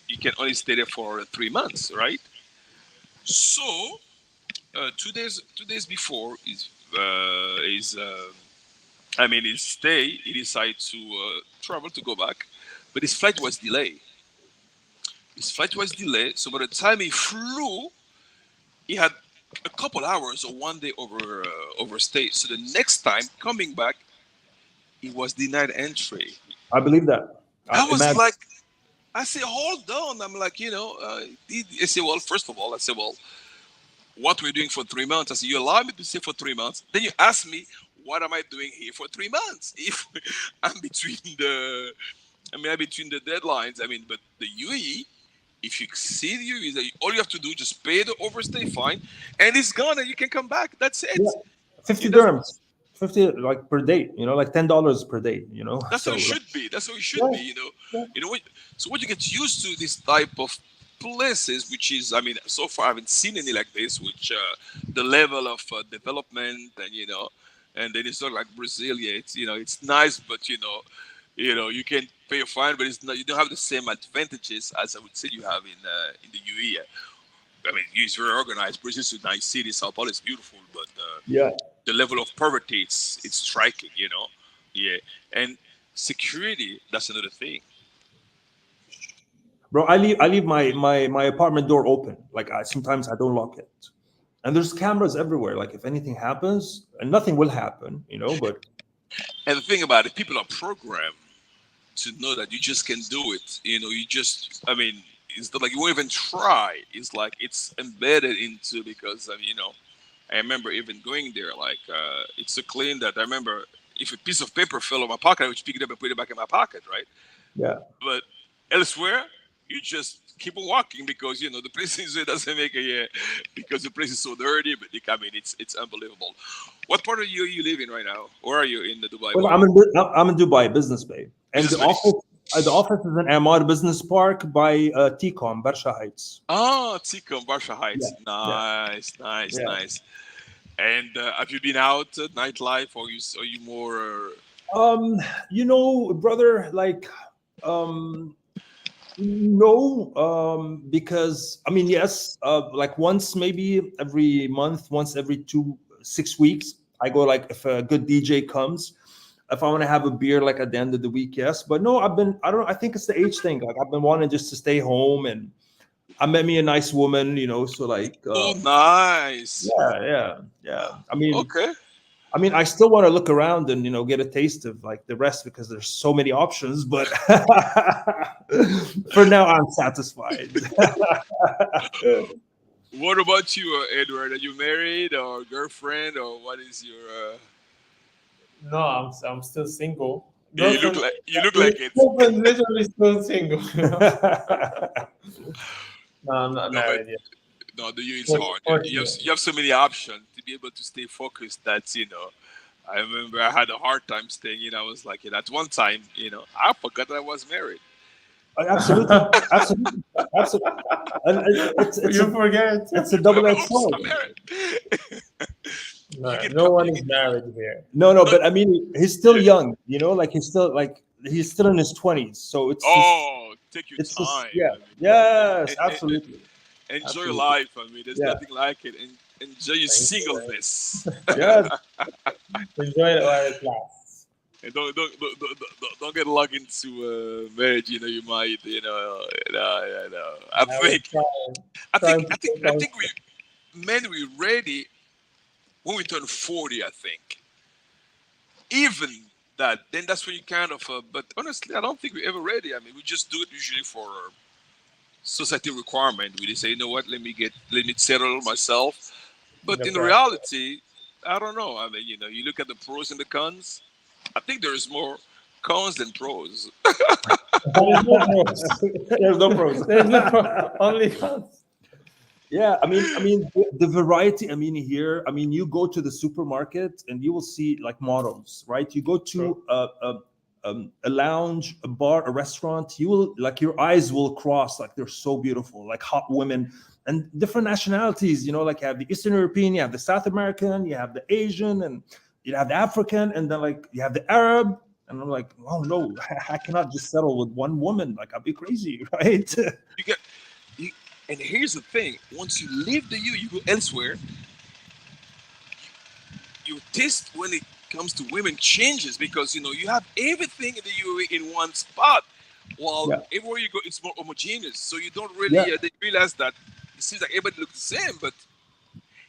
you can only stay there for 3 months, right? So 2 days before his stay, he decided to travel to go back, but his flight was delayed. So by the time he flew, he had a couple hours or one day overstay. So the next time coming back, he was denied entry. I believe that. I was Imagine. like, I said, hold on. I'm like, I said, well, first of all, I said, well, what we're doing for 3 months. I said, you allow me to stay for 3 months. Then you ask me, what am I doing here for 3 months? If I'm between the deadlines. But the UAE, if you exceed your visa, all you have to do just pay the overstay fine, and it's gone, and you can come back. That's it. Yeah. 50 It doesn't. dirhams, 50 like per day. Like $10 per day. That's how So it like, should be. That's how it should yeah, be. yeah. So when you get used to this type of places, which is, so far I haven't seen any like this, which the level of development and then it's not like Brazil. Yeah, it's nice, but you can pay a fine, but it's not. You don't have the same advantages as I would say you have in the UAE. It's very organized. Brazil's a nice city. Sao Paulo is beautiful, but Yeah. the level of poverty, it's striking. Yeah, and security, that's another thing. Bro, I leave my apartment door open. Like sometimes I don't lock it. And there's cameras everywhere. Like if anything happens, and nothing will happen, but And the thing about it, people are programmed to know that you just can do it. You just, it's not like you won't even try. It's like it's embedded into, because I remember even going there. Like it's so clean that I remember if a piece of paper fell on my pocket, I would pick it up and put it back in my pocket, right? yeah. But elsewhere, you just keep on walking because the place doesn't make a because the place is so dirty. But it's unbelievable. What part of you live in right now? Or are you in the Dubai Well, part? I'm in Dubai, Business Bay, and Business Bay. the office is in Amar Business Park by T-Com, Barsha Heights. Oh, Ticum, Barsha Yeah, Heights. yeah, Nice, nice, yeah. nice. And have you been out nightlife, or are you more? Brother, like, no, because yes, like once maybe every month, once every 6 weeks, I go like if a good DJ comes. If I want to have a beer like at the end of the week, yes. But no, I don't know, I think it's the age thing. Like I've been wanting just to stay home, and I met me a nice woman, so like Oh, nice. yeah. Okay. I still want to look around and get a taste of like the rest because there's so many options. But for now, I'm satisfied. What about you, Edward? Are you married or girlfriend, or what is your? No, I'm still single. Yeah, Girlfriend, you look like it. girlfriend literally still single. No, I'm not No, but married yet. no, the you it's hard. You have so many options to be able to stay focused. That's I remember I had a hard time staying in. I was like, at one time, I forgot that I was married. Absolutely, absolutely, absolutely. And You forget. it's a double-edged Oops, sword. I'm married. No, You can no one you is can- married here. No, but he's still Yeah. young. Like he's still in his 20s. So Oh, take your it's just time. yeah, yes, And absolutely, enjoy absolutely, life. There's yeah, nothing like it. And enjoy your Thank you. singleness. yes. Enjoy it while it lasts. And don't get lugged into marriage. You might. I Now think. we're I trying think. to I think. take I out- think we're ready when we turn 40. I think. Even that, then that's when you kind of. But honestly, I don't think we're ever ready. We just do it usually for society requirement. We say, you know what, let me settle myself. But in Exactly. reality, I don't know. I mean, you look at the pros and the cons. I think there's more cons than pros. There is no pros. There's no pros. There is no only cons. Yeah, I mean the variety. I mean here, I mean you go to the supermarket and you will see like models, right? You go True. to a lounge, a bar, a restaurant. You will like your eyes will cross like they're so beautiful, like hot women and different nationalities. You know, like you have the Eastern European, you have the South American, you have the Asian, and you have the African, and then like you have the Arab. And I'm like, oh no, I cannot just settle with one woman. Like I'd be crazy, right? You get, you, and here's the thing: once you leave the you go elsewhere. Your taste when it comes to women changes because you have everything in the UAE in one spot, while Yeah, everywhere you go it's more homogeneous. So you don't yeah. really they realize that it seems like everybody looks the same, but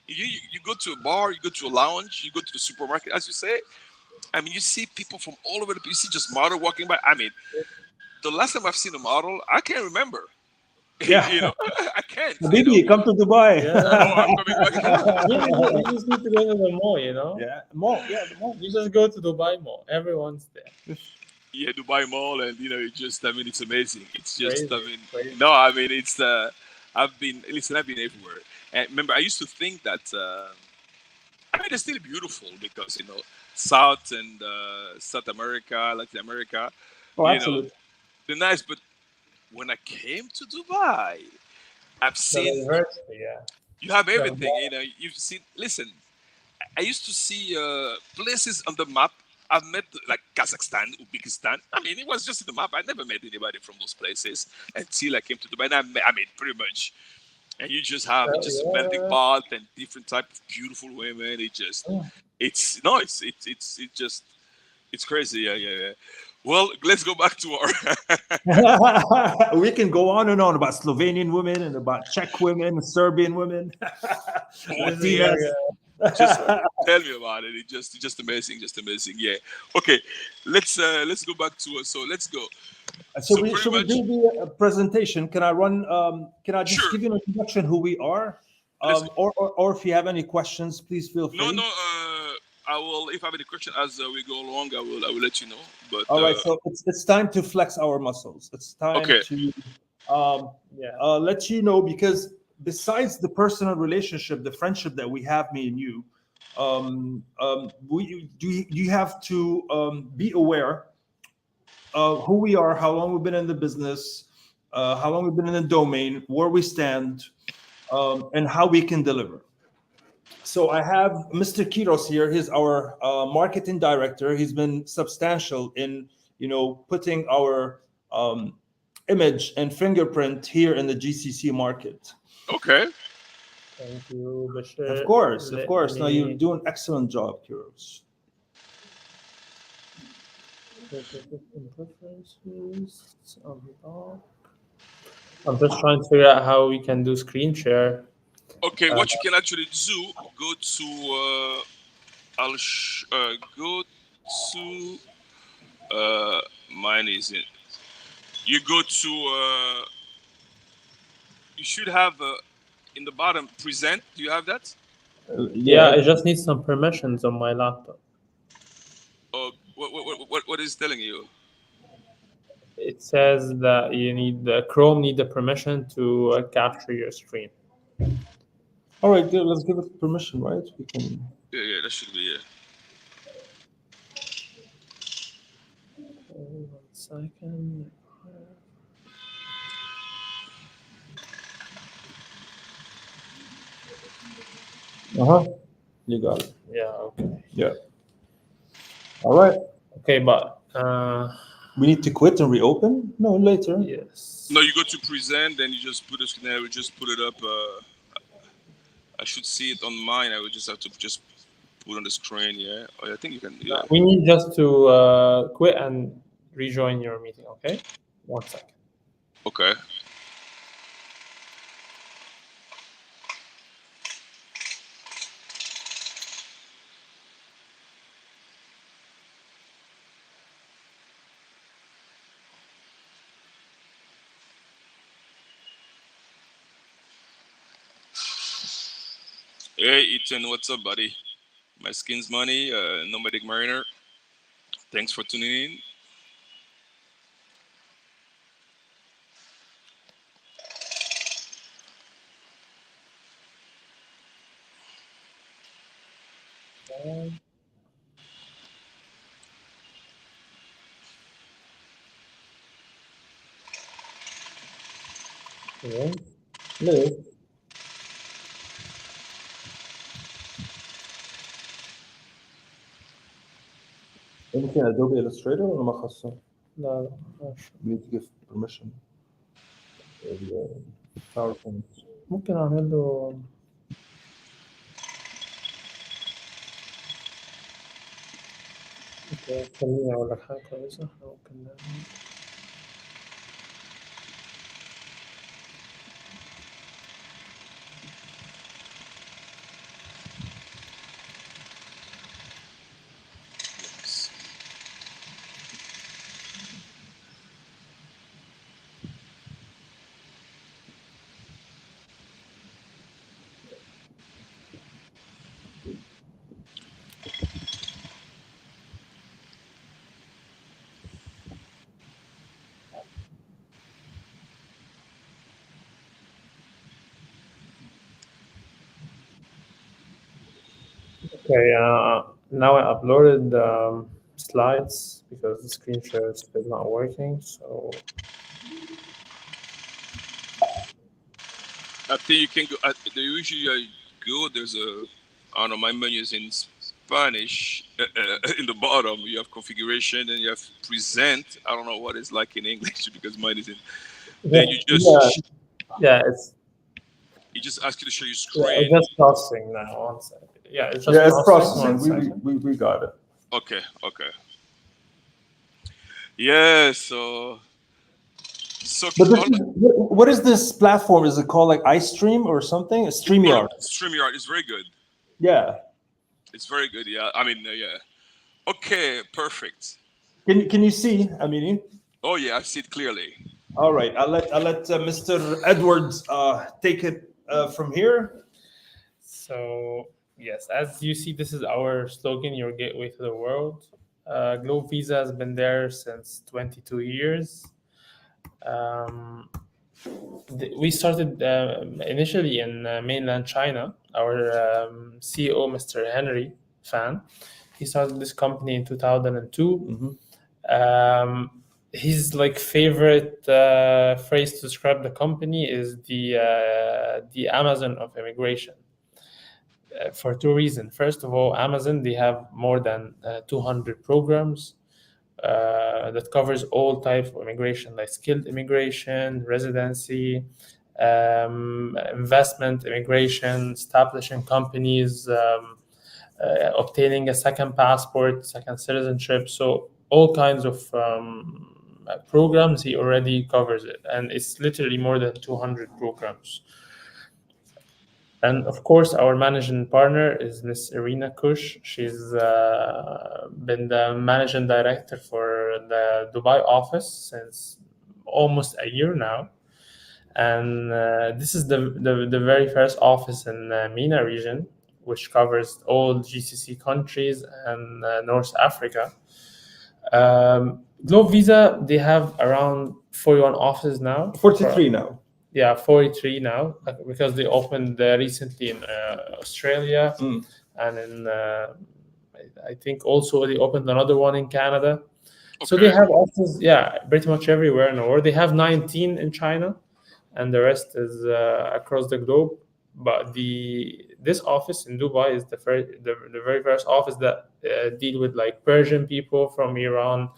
you go to a bar, you go to a lounge, you go to the supermarket, as you say. I mean, you see people from all over the place. You see just model walking by. I mean, the last time I've seen a model, I can't remember. Yeah. I can't. Habibi, come to Dubai. Yeah. Oh, I'm coming back. You just need to go to the mall, you know? Yeah, mall. Yeah, the mall. You just go to Dubai Mall. Everyone's there. Yeah, Dubai Mall, and it just, I mean, it's amazing. It's just, I Crazy. mean, Crazy. no, I mean, it's, I've been everywhere. And remember, I used to think that, I mean, it's still beautiful because, South and South America, Latin America, Oh, you know, absolutely. they're nice. But when I came to Dubai, I've The seen, diversity, yeah. you have The everything, mall. you've seen, listen, I used to see places on the map. I've met like Kazakhstan, Uzbekistan. I mean, it was just in the map. I never met anybody from those places until I came to Dubai. And I mean, pretty much. And you just have it's just a melting Yeah. pot and different type of beautiful women. It's no, it's just it's crazy. Yeah, yeah, yeah. Well, let's go back to our. We can go on and on about Slovenian women and about Czech women, Serbian women, Oh This is dear, Latinas. just tell me about it. It's just amazing, just amazing. Yeah. Okay, let's go back to so let's go. So So we pretty should we much, do the presentation? Can I run? Can I just sure. give you an introduction who we are? Let's go. Or if you have any questions, please feel No, no. free. I will. If I have any question as we go along, I will let you know. But All right, so it's time to flex our muscles. It's time okay, to um, Yeah. let you know because besides the personal relationship, the friendship that we have, me and you, you have to be aware of who we are, how long we've been in the business, how long we've been in the domain, where we stand, and how we can deliver. So I have Mr. Kiros here. He's our marketing director. He's been substantial in putting our image and fingerprint here in the GCC market. okay. Thank you, Of Bashir. course, of Let course. Now you me do an excellent job, Kiros. put the different preferences on the top. I'm just trying to figure out how we can do screen share. Okay, Uh, what you can actually do, go to go to mine is in. You go to you should have in the bottom present. Do you have that? yeah, Yeah. I just need some permissions on my laptop. What is telling you? It says that you need the Chrome need the permission to capture your screen. All right, good. Let's give it permission, right? We can. Yeah, yeah, that should be it. Okay, 1 second. You got it. Yeah, okay. Yeah. All right. Okay, but We need to quit and reopen. No, later. yes. No, you go to present, then you just put it there. We just put it up. I should see it on mine. I would just have to just put on the screen. Yeah. Oh, I think you can. Yeah. We need just to quit and rejoin your meeting, okay? 1 second. Okay. Hey, Ethan, what's up, buddy? My skin's money, nomadic mariner. Thanks for tuning in. تمام. ليه؟ يمكن ادوبي illustrator ولا ما خاصه؟ لا لا ماشي. need to give permission PowerPoint. ممكن أعمل له خليني أقول لك حاجة كويسة إحنا ممكن نعمل. Okay, now I uploaded slides because the screen share is still not working. So I think you can go. They usually go. There's a. I don't know. My menu is in Spanish. In the bottom, you have configuration, and you have present. I don't know what it's like in English because mine is in. Then you just yeah, it's it just asks you to show your yeah, screen. it's just processing now. 1 second. Yeah, it's just Yeah, it's processing. processing. We got it. Okay. Okay. Yeah. So. But what is this platform? Is it called like iStream or something? StreamYard. StreamYard is very good. Yeah. It's very good. Yeah. I mean, yeah. Okay. Perfect. Can you see, Amini? Oh yeah, I see it clearly. All right. I'll let Mr. Edwards take it from here. So yes, as you see, this is our slogan: "Your gateway to the world." Globe Visa has been there since 22 years. We started initially in mainland China. Our CEO, Mr. Henry Fan, he started this company in 2002. His like favorite phrase to describe the company is the Amazon of immigration. For 2 reasons. First of all, Amazon, they have more than 200 programs that covers all types of immigration, like skilled immigration, residency, investment immigration, establishing companies, obtaining a second passport, second citizenship. So all kinds of programs, he already covers it. And it's literally more than 200 programs. And of course, our managing partner is Miss Irina Kush. She's been the managing director for the Dubai office since almost a year now. And this is the very first office in the MENA region, which covers all GCC countries and North Africa. Globe Visa, they have around 41 offices now. 43 now. Yeah, 43 now because they opened recently in Australia and in I think also they opened another one in Canada. Okay. So they have offices, yeah, pretty much everywhere in the world. They have 19 in China, and the rest is across the globe. But this office in Dubai is the very first office that deal with like Persian people from Iran.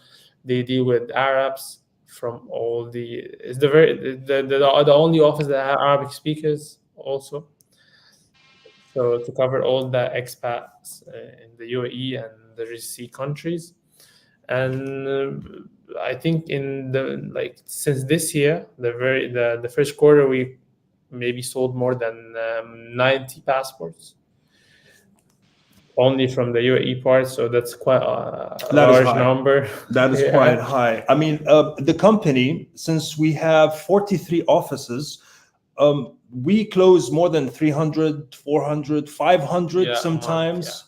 They deal with Arabs from all it's the only office that have Arabic speakers also. So to cover all the expats in the UAE and the GCC countries. And I think in since this year, the first quarter, we maybe sold more than 90 passports only from the UAE part. So that's quite a large number. That is quite high. I mean, the company, since we have 43 offices, we close more than 300, 400, 500 Yeah, a month, sometimes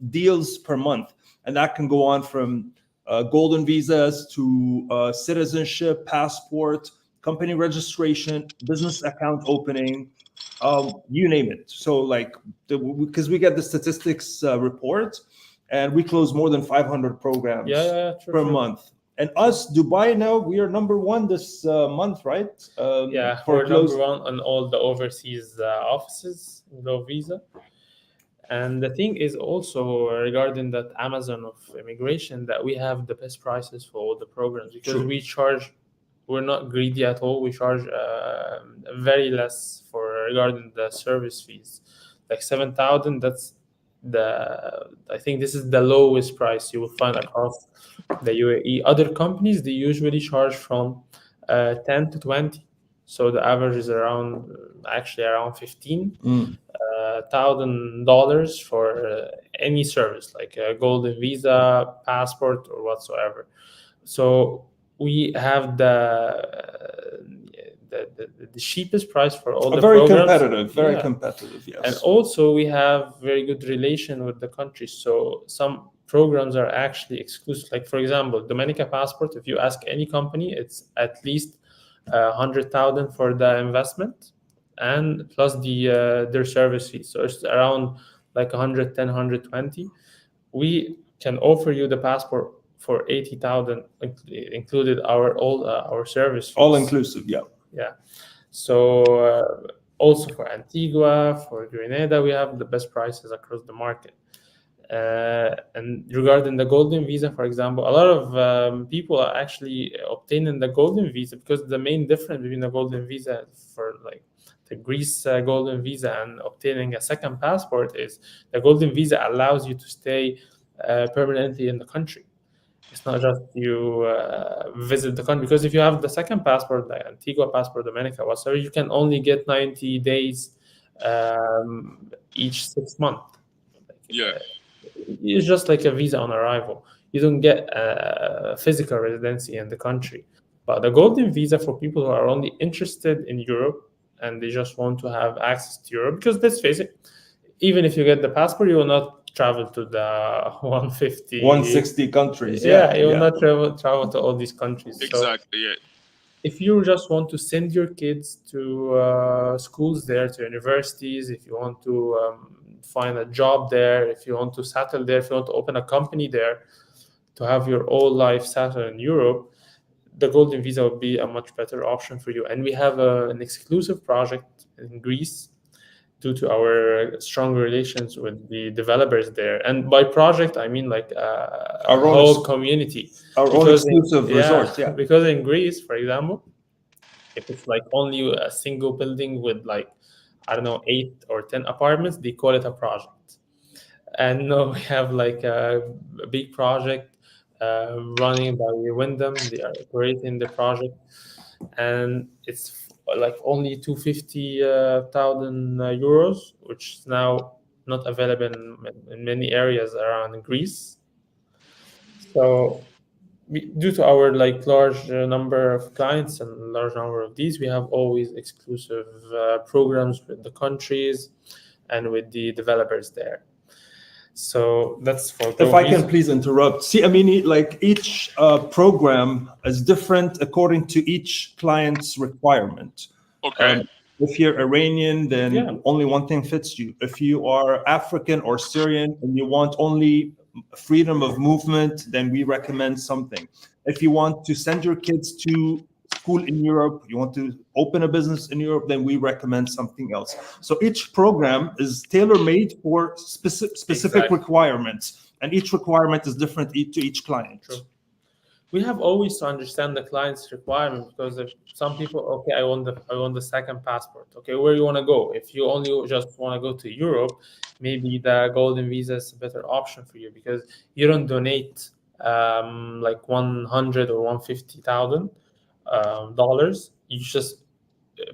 deals per month. And that can go on from golden visas to citizenship, passport, company registration, business account opening, you name it. So like, because we get the statistics report, and we close more than 500 programs true, per true. month. And us, Dubai, now we are number one this month, right? Yeah, for we're close. number one on all the overseas offices, no visa. And the thing is also regarding that Amazon of immigration, that we have the best prices for all the programs, because True. we're not greedy at all. We charge very less for regarding the service fees, like 7,000. I think this is the lowest price you will find across the UAE. Other companies, they usually charge from 10 to 20. So the average is around, actually around 15. $1,000 for any service, like a golden visa, passport, or whatsoever. So we have the cheapest price for all the very programs. competitive, very Yeah. competitive, yes. And also we have very good relation with the countries. So some programs are actually exclusive. Like for example, Dominica Passport, if you ask any company, it's at least 100,000 for the investment, and plus their service fee. So it's around like 110, 120. We can offer you the passport for 80,000, included our service fees. All inclusive, yeah. Yeah. So also for Antigua, for Grenada, we have the best prices across the market. And regarding the golden visa, for example, a lot of people are actually obtaining the golden visa, because the main difference between the golden visa for like the Greece golden visa and obtaining a second passport is the golden visa allows you to stay permanently in the country. It's not just you visit the country, because if you have the second passport, like Antigua passport, Dominica, whatsoever, you can only get 90 days each 6 months. Yeah. It's just like a visa on arrival. You don't get physical residency in the country. But the golden visa for people who are only interested in Europe and they just want to have access to Europe, because let's face it, even if you get the passport, you will not travel to the 150, 160 countries. you will not travel to all these countries. Exactly. So if you just want to send your kids to schools there, to universities, if you want to find a job there, if you want to settle there, if you want to open a company there, to have your whole life settled in Europe, the golden visa would be a much better option for you. And we have an exclusive project in Greece due to our strong relations with the developers there. And by project, I mean like our whole community. Our own exclusive resort, yeah. Because in Greece, for example, if it's like only a single building with like, I don't know, 8 or 10 apartments, they call it a project. And no, we have like a big project running by Wyndham. They are operating the project, and it's like only 250,000 euros, which is now not available in many areas around Greece. So due to our like large number of clients and large number of these, we have always exclusive programs with the countries and with the developers there. So that's for if I can please interrupt. See, I mean, like each program is different according to each client's requirement. Okay. If you're Iranian, then only one thing fits you. If you are African or Syrian and you want only freedom of movement, then we recommend something. If you want to send your kids to school in Europe, you want to open a business in Europe, then we recommend something else. So each program is tailor-made for specific requirements, and each requirement is different to each client. True. We have always to understand the client's requirement, because if some people, okay, I want the second passport. Okay, where you want to go? If you only just want to go to Europe, maybe the golden visa is a better option for you, because you don't donate like 100 or 150,000 dollars. You just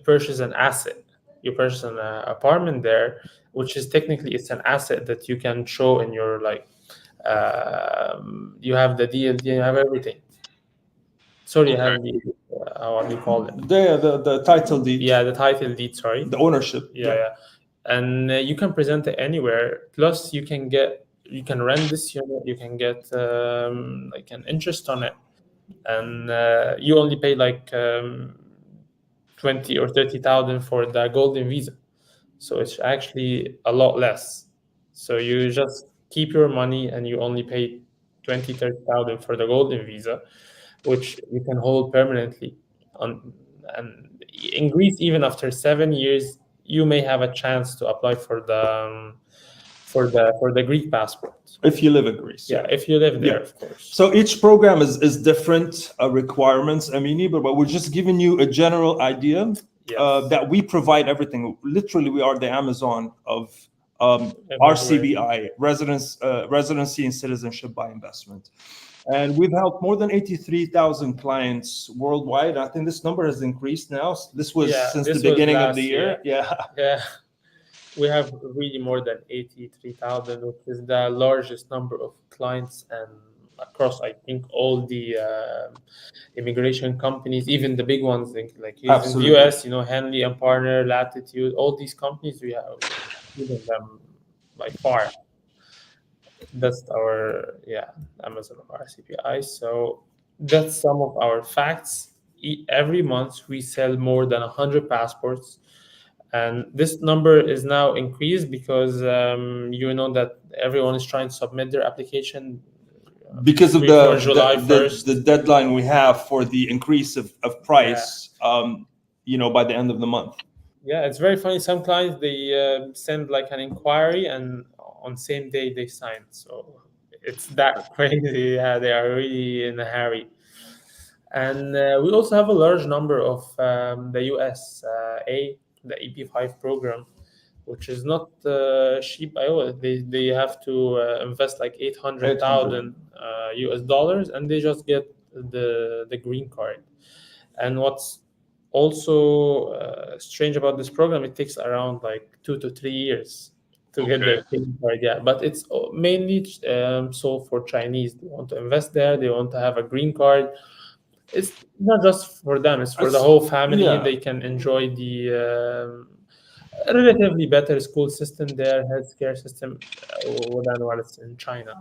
purchase an asset. You purchase an apartment there, which is technically it's an asset that you can show in your like. You have the DLD, you have everything. Sorry, I have the what do you call it? The title deed. Yeah, the title deed. Sorry, The ownership. yeah. And you can present it anywhere. Plus, you can rent this unit. You can get like an interest on it, and you only pay like 20 or 30,000 for the golden visa. So it's actually a lot less. So you just keep your money and you only pay 20, 30,000 for the golden visa, which you can hold permanently. And in Greece, even after 7 years, you may have a chance to apply for the Greek passport. If you live in Greece. Yeah, if you live there, of course. So each program is different requirements, Amini, but we're just giving you a general idea that we provide everything. Literally, we are the Amazon of RCBI, residency and citizenship by investment. And we've helped more than 83,000 clients worldwide. I think this number has increased now. This was since the beginning of the year. Yeah. We have really more than 83,000, which is the largest number of clients, and across, I think, all the immigration companies, even the big ones like in the US, Henley and Partner, Latitude, all these companies, we have given them by far. That's our Amazon of RCPI. So that's some of our facts. Every month we sell more than 100 passports. And this number is now increased because that everyone is trying to submit their application because of the deadline we have for the increase of price, by the end of the month. Yeah, it's very funny. Some clients, they send like an inquiry and on same day they sign. So it's that crazy. Yeah, they are really in a hurry. And we also have a large number of the US the EP5 program, which is not cheap. They have to invest like 800,000 US dollars, and they just get the green card. And what's also strange about this program, it takes around like 2 to 3 years to get the green card. Yeah, but it's mainly sold for Chinese. They want to invest there. They want to have a green card. It's not just for them, it's for the whole family. They can enjoy the relatively better school system there, healthcare system, than what it's in China.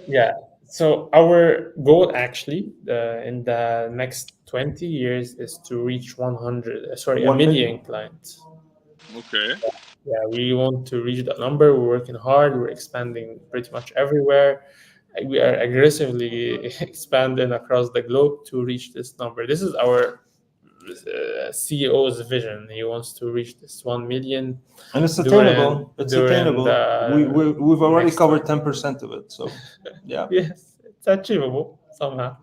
Yeah, so our goal actually in the next 20 years is to reach 1 million clients. Okay. Yeah, we want to reach that number. We're working hard. We're expanding pretty much everywhere. We are aggressively expanding across the globe to reach this number. This is our CEO's vision. He wants to reach this 1 million. And it's attainable. We've already covered 10% of it. So, yeah. Yes, it's achievable somehow.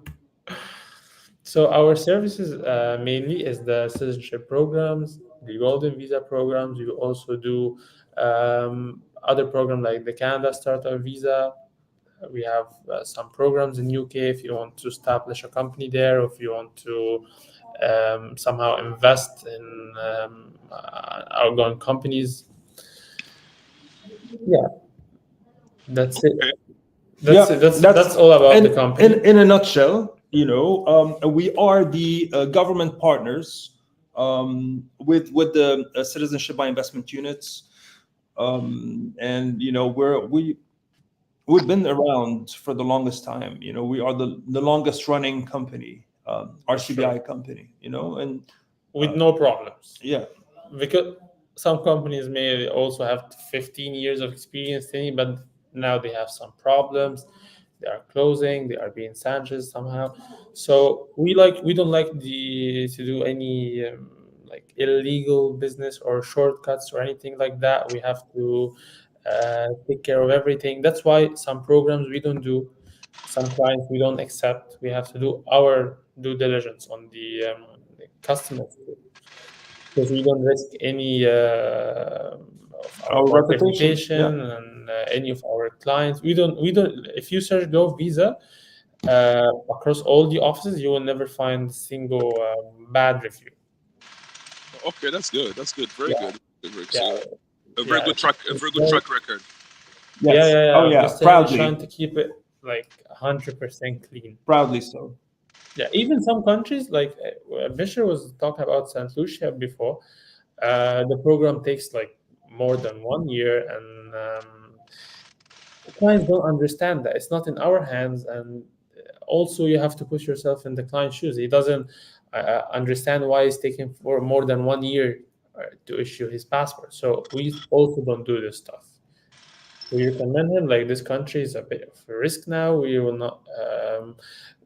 So our services mainly is the citizenship programs, the golden visa programs. We also do other programs like the Canada Startup Visa. We have some programs in UK if you want to establish a company there, or if you want to somehow invest in outgoing companies. Yeah, that's it. That's all about the company. In a nutshell, we are the government partners with the citizenship by investment units, and we've been around for the longest time. We are the longest running company, RCBI company, and with no problems. Yeah. Because some companies may also have 15 years of experience, but now they have some problems. They are closing, they are being sanctioned somehow. So we don't like to do any like illegal business or shortcuts or anything like that. We have to take care of everything. That's why some programs we don't do, some clients we don't accept. We have to do our due diligence on the customers, because we don't risk any of our reputation and any of our clients. We don't. If you search Go Visa across all the offices, you will never find a single bad review. Okay, that's good. That's good. Very good. A very good track record. Yes. Yeah. Oh yeah. Proudly trying to keep it like 100% clean. Proudly so. Yeah, even some countries like Bishar was talking about Saint Lucia before. The program takes like more than 1 year, and clients don't understand that it's not in our hands. And also, you have to put yourself in the client's shoes. He doesn't understand why it's taking for more than 1 year to issue his passport. So we also don't do this stuff. We recommend him like this country is a bit of a risk now. We will not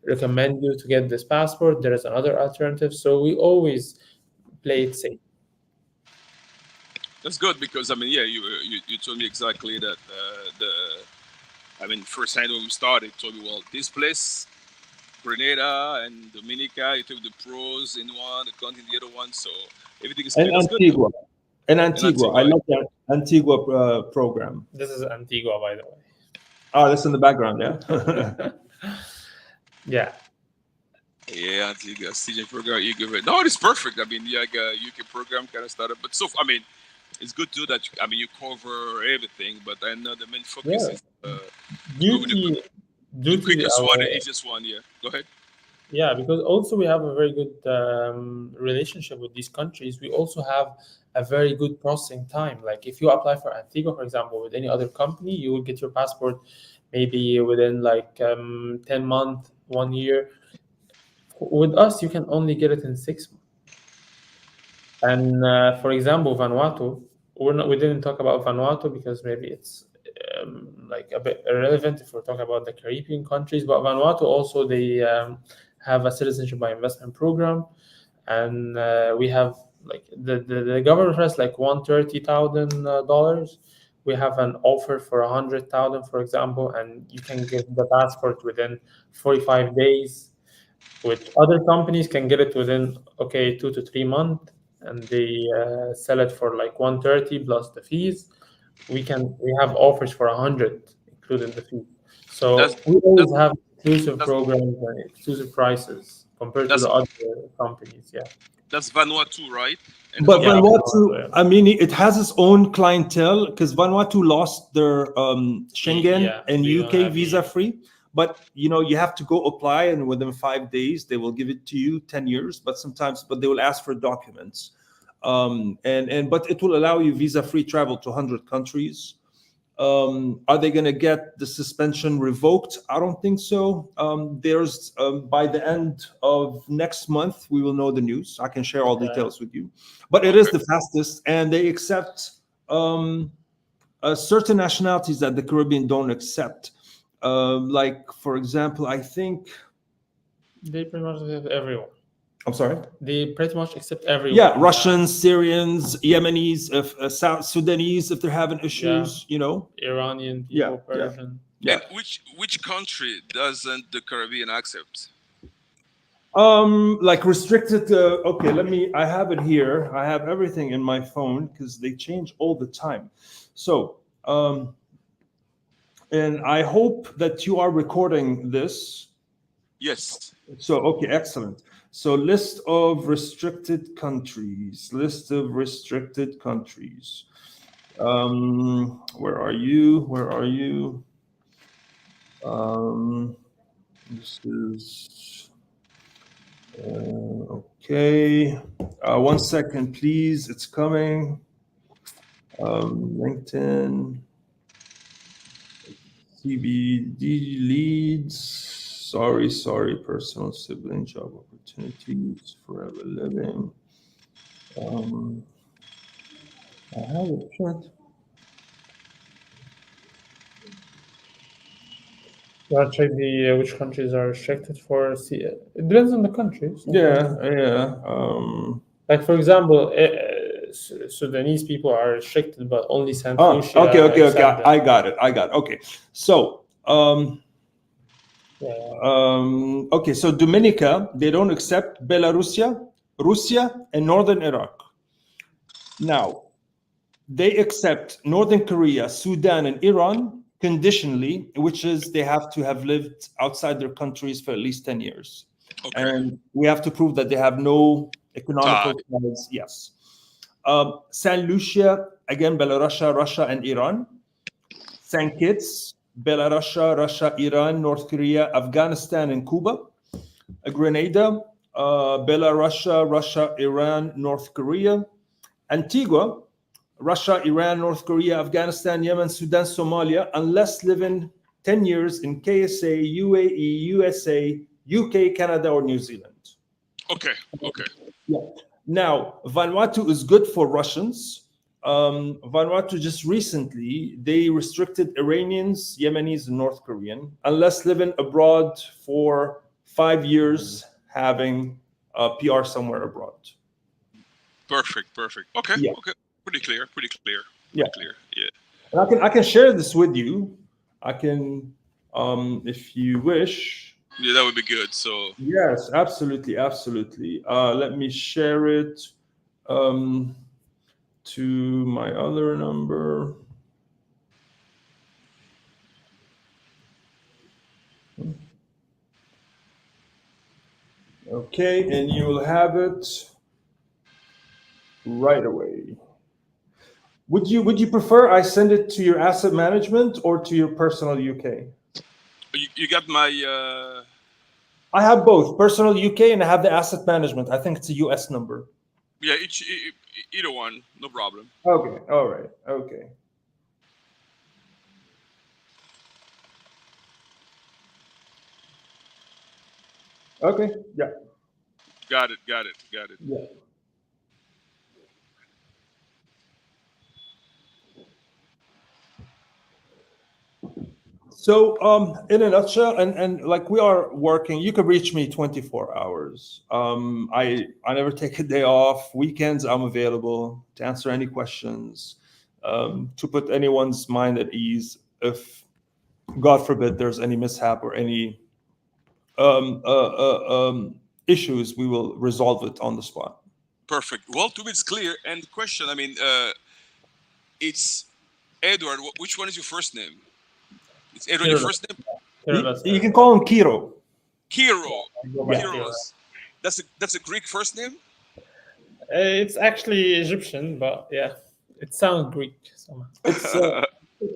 recommend you to get this passport. There is another alternative. So we always play it safe. That's good because I mean, yeah, you told me exactly that first hand when we started, told me, well, this place, Grenada and Dominica, you took the pros in one, the con in the other one, so everything is And clear. That's good. Antigua. And Antigua. Antigua. I love that Antigua program. This is Antigua, by the way. Oh, that's in the background, yeah? Yeah. Yeah, Antigua, CJ program, you give it. No, it's perfect. I mean, yeah, like a UK program kind of started, but so I mean, it's good too that you cover everything, but I know the main focus is due to the quickest one, the easiest one. Yeah, go ahead. Yeah, because also we have a very good relationship with these countries. We also have a very good processing time. Like if you apply for Antigua, for example, with any other company, you will get your passport maybe within like 10 months, 1 year. With us, you can only get it in 6 months. And for example, Vanuatu, we didn't talk about Vanuatu because maybe it's like a bit irrelevant if we're talking about the Caribbean countries. But Vanuatu also, they have a citizenship by investment program, and we have like the government has like $130,000. We have an offer for 100,000, for example, and you can get the passport within 45 days. Which other companies can get it within 2 to 3 months, and they sell it for like 130 plus the fees. We have offers for 100, including the fee. So we always have exclusive programs and exclusive prices compared to the other companies. Yeah, that's Vanuatu, right? But Vanuatu, I mean, it has its own clientele because Vanuatu lost their Schengen and UK visa free. But you have to go apply, and within 5 days they will give it to you. 10 years, but they will ask for documents, but it will allow you visa-free travel to 100 countries. Are they going to get the suspension revoked? I don't think so. There's by the end of next month we will know the news. I can share all details with you, but it is the fastest, and they accept certain nationalities that the Caribbean don't accept. Like, for example, I think they pretty much have everyone. I'm sorry? They pretty much accept everyone. Yeah, Russians, Syrians, Yemenis, South Sudanese, if they're having issues, Iranian people, Persian. Yeah. And which country doesn't the Caribbean accept? Like restricted. I have it here. I have everything in my phone because they change all the time. So, and I hope that you are recording this. Yes. So, okay, excellent. So, list of restricted countries. Where are you? This is okay. 1 second, please. It's coming. LinkedIn. CBD leads. Sorry. Personal sibling job opportunities. Forever living. I have it. Shut. You want to check which countries are restricted for? It depends on the countries. Yeah. Like for example, Sudanese people are restricted, but only Saint Lucia. Okay. I got it. Okay, so okay, so Dominica, they don't accept Belarusia, Russia, and northern Iraq. Now, they accept Northern Korea, Sudan, and Iran conditionally, which is they have to have lived outside their countries for at least 10 years. Okay. And we have to prove that they have no economical ties. Yes. Saint Lucia, again, Belarus, Russia, and Iran. St. Kitts, Belarus, Russia, Iran, North Korea, Afghanistan, and Cuba. Grenada, Belarus, Russia, Iran, North Korea, Antigua, Russia, Iran, North Korea, Afghanistan, Yemen, Sudan, Somalia, unless living 10 years in KSA, UAE, USA, UK, Canada, or New Zealand. Okay. Yeah. Now, Vanuatu is good for Russians. Vanuatu just recently, they restricted Iranians, Yemenis, and North Korean, unless living abroad for 5 years, having a PR somewhere abroad. Perfect. Okay. Yeah. Okay. Pretty clear. Yeah. Yeah. And I can share this with you. I can, if you wish. Yeah, that would be good. So Yes, absolutely. Let me share it to my other number. Okay, and you will have it right away. Would you prefer I send it to your asset management or to your personal UK? you got my. I have both personal UK and I have the asset management. I think it's a US number. Yeah, either one, no problem. Okay, all right, okay. Okay, yeah. Got it. Yeah. So, in a nutshell, and like we are working, you can reach me 24 hours. I never take a day off. Weekends, I'm available to answer any questions, to put anyone's mind at ease. If, God forbid, there's any mishap or any issues, we will resolve it on the spot. Perfect. Well, to me, it's clear. And the question, I mean, it's Edward. Which one is your first name? It's Edward, your first name? You can call him Kiro. Kiro. Yeah. Kiros. That's a Greek first name? It's actually Egyptian, but yeah, it sounds Greek somehow. It's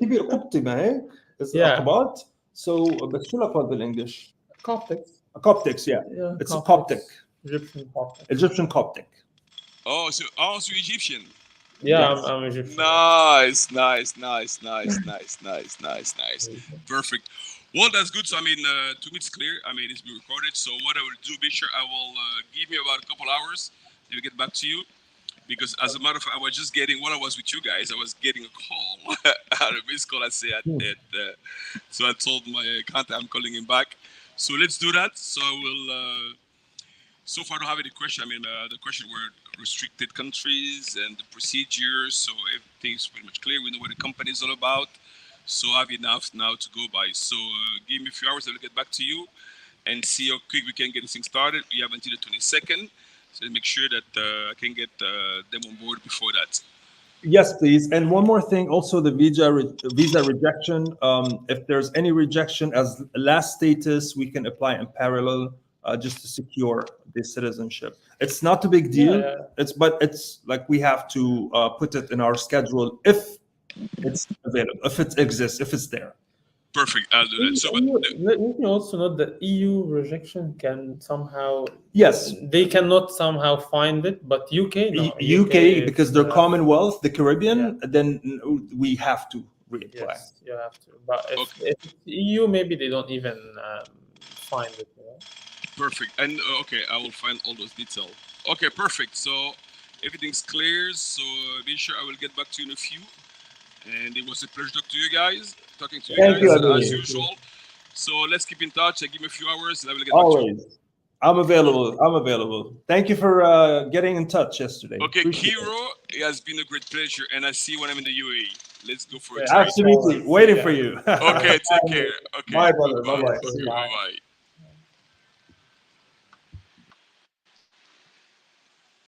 كبير قبطي ما هيك؟ Yeah. أقباط. So بس شو الأقباط بالإنجلش؟ Coptics. Coptics, yeah. It's a Coptic. Egyptian Coptic. Egyptian Coptic. Oh, so Egyptian. Yeah, Yes. I'm Egyptian. Nice. Perfect. Well, that's good. So, I mean, to me, it's clear. I mean, it's been recorded. So, what I will do, Bishar, I will give me about a couple hours. Let me get back to you. Because, as a matter of fact, I was just getting, while I was with you guys, I was getting a call, a missed call, I say. So, I told my contact I'm calling him back. So, let's do that. So, I will. So far, I don't have any question. I mean, the question were restricted countries and the procedures. So everything's pretty much clear. We know what the company is all about. So I have enough now to go by. So give me a few hours. I will get back to you and see how quick we can get this thing started. We have until the 22nd. So make sure that I can get them on board before that. Yes, please. And one more thing, also the visa rejection. If there's any rejection as last status, we can apply in parallel. Just to secure the citizenship. It's not a big deal. Yeah. It's like we have to put it in our schedule if it's available, if it exists, if it's there. Perfect. I'll do that. So, you can also note that EU rejection can somehow. Yes. They cannot somehow find it, but UK. No. UK because they're Commonwealth, the Caribbean. Yeah. Then we have to reapply. Yes, you have to. But if EU, maybe they don't even find it. You know? Perfect. And okay, I will find all those details. Okay, perfect. So everything's clear. So be sure I will get back to you in a few. And it was a pleasure talking to you guys as usual. So let's keep in touch. Give me a few hours and I will get back to you. I'm available. Thank you for getting in touch yesterday. Okay, Kiro, it has been a great pleasure. And I see you when I'm in the UAE. Let's go for it. Absolutely. Waiting for you. Okay, take care. Okay. Bye, brother. Bye. Bye.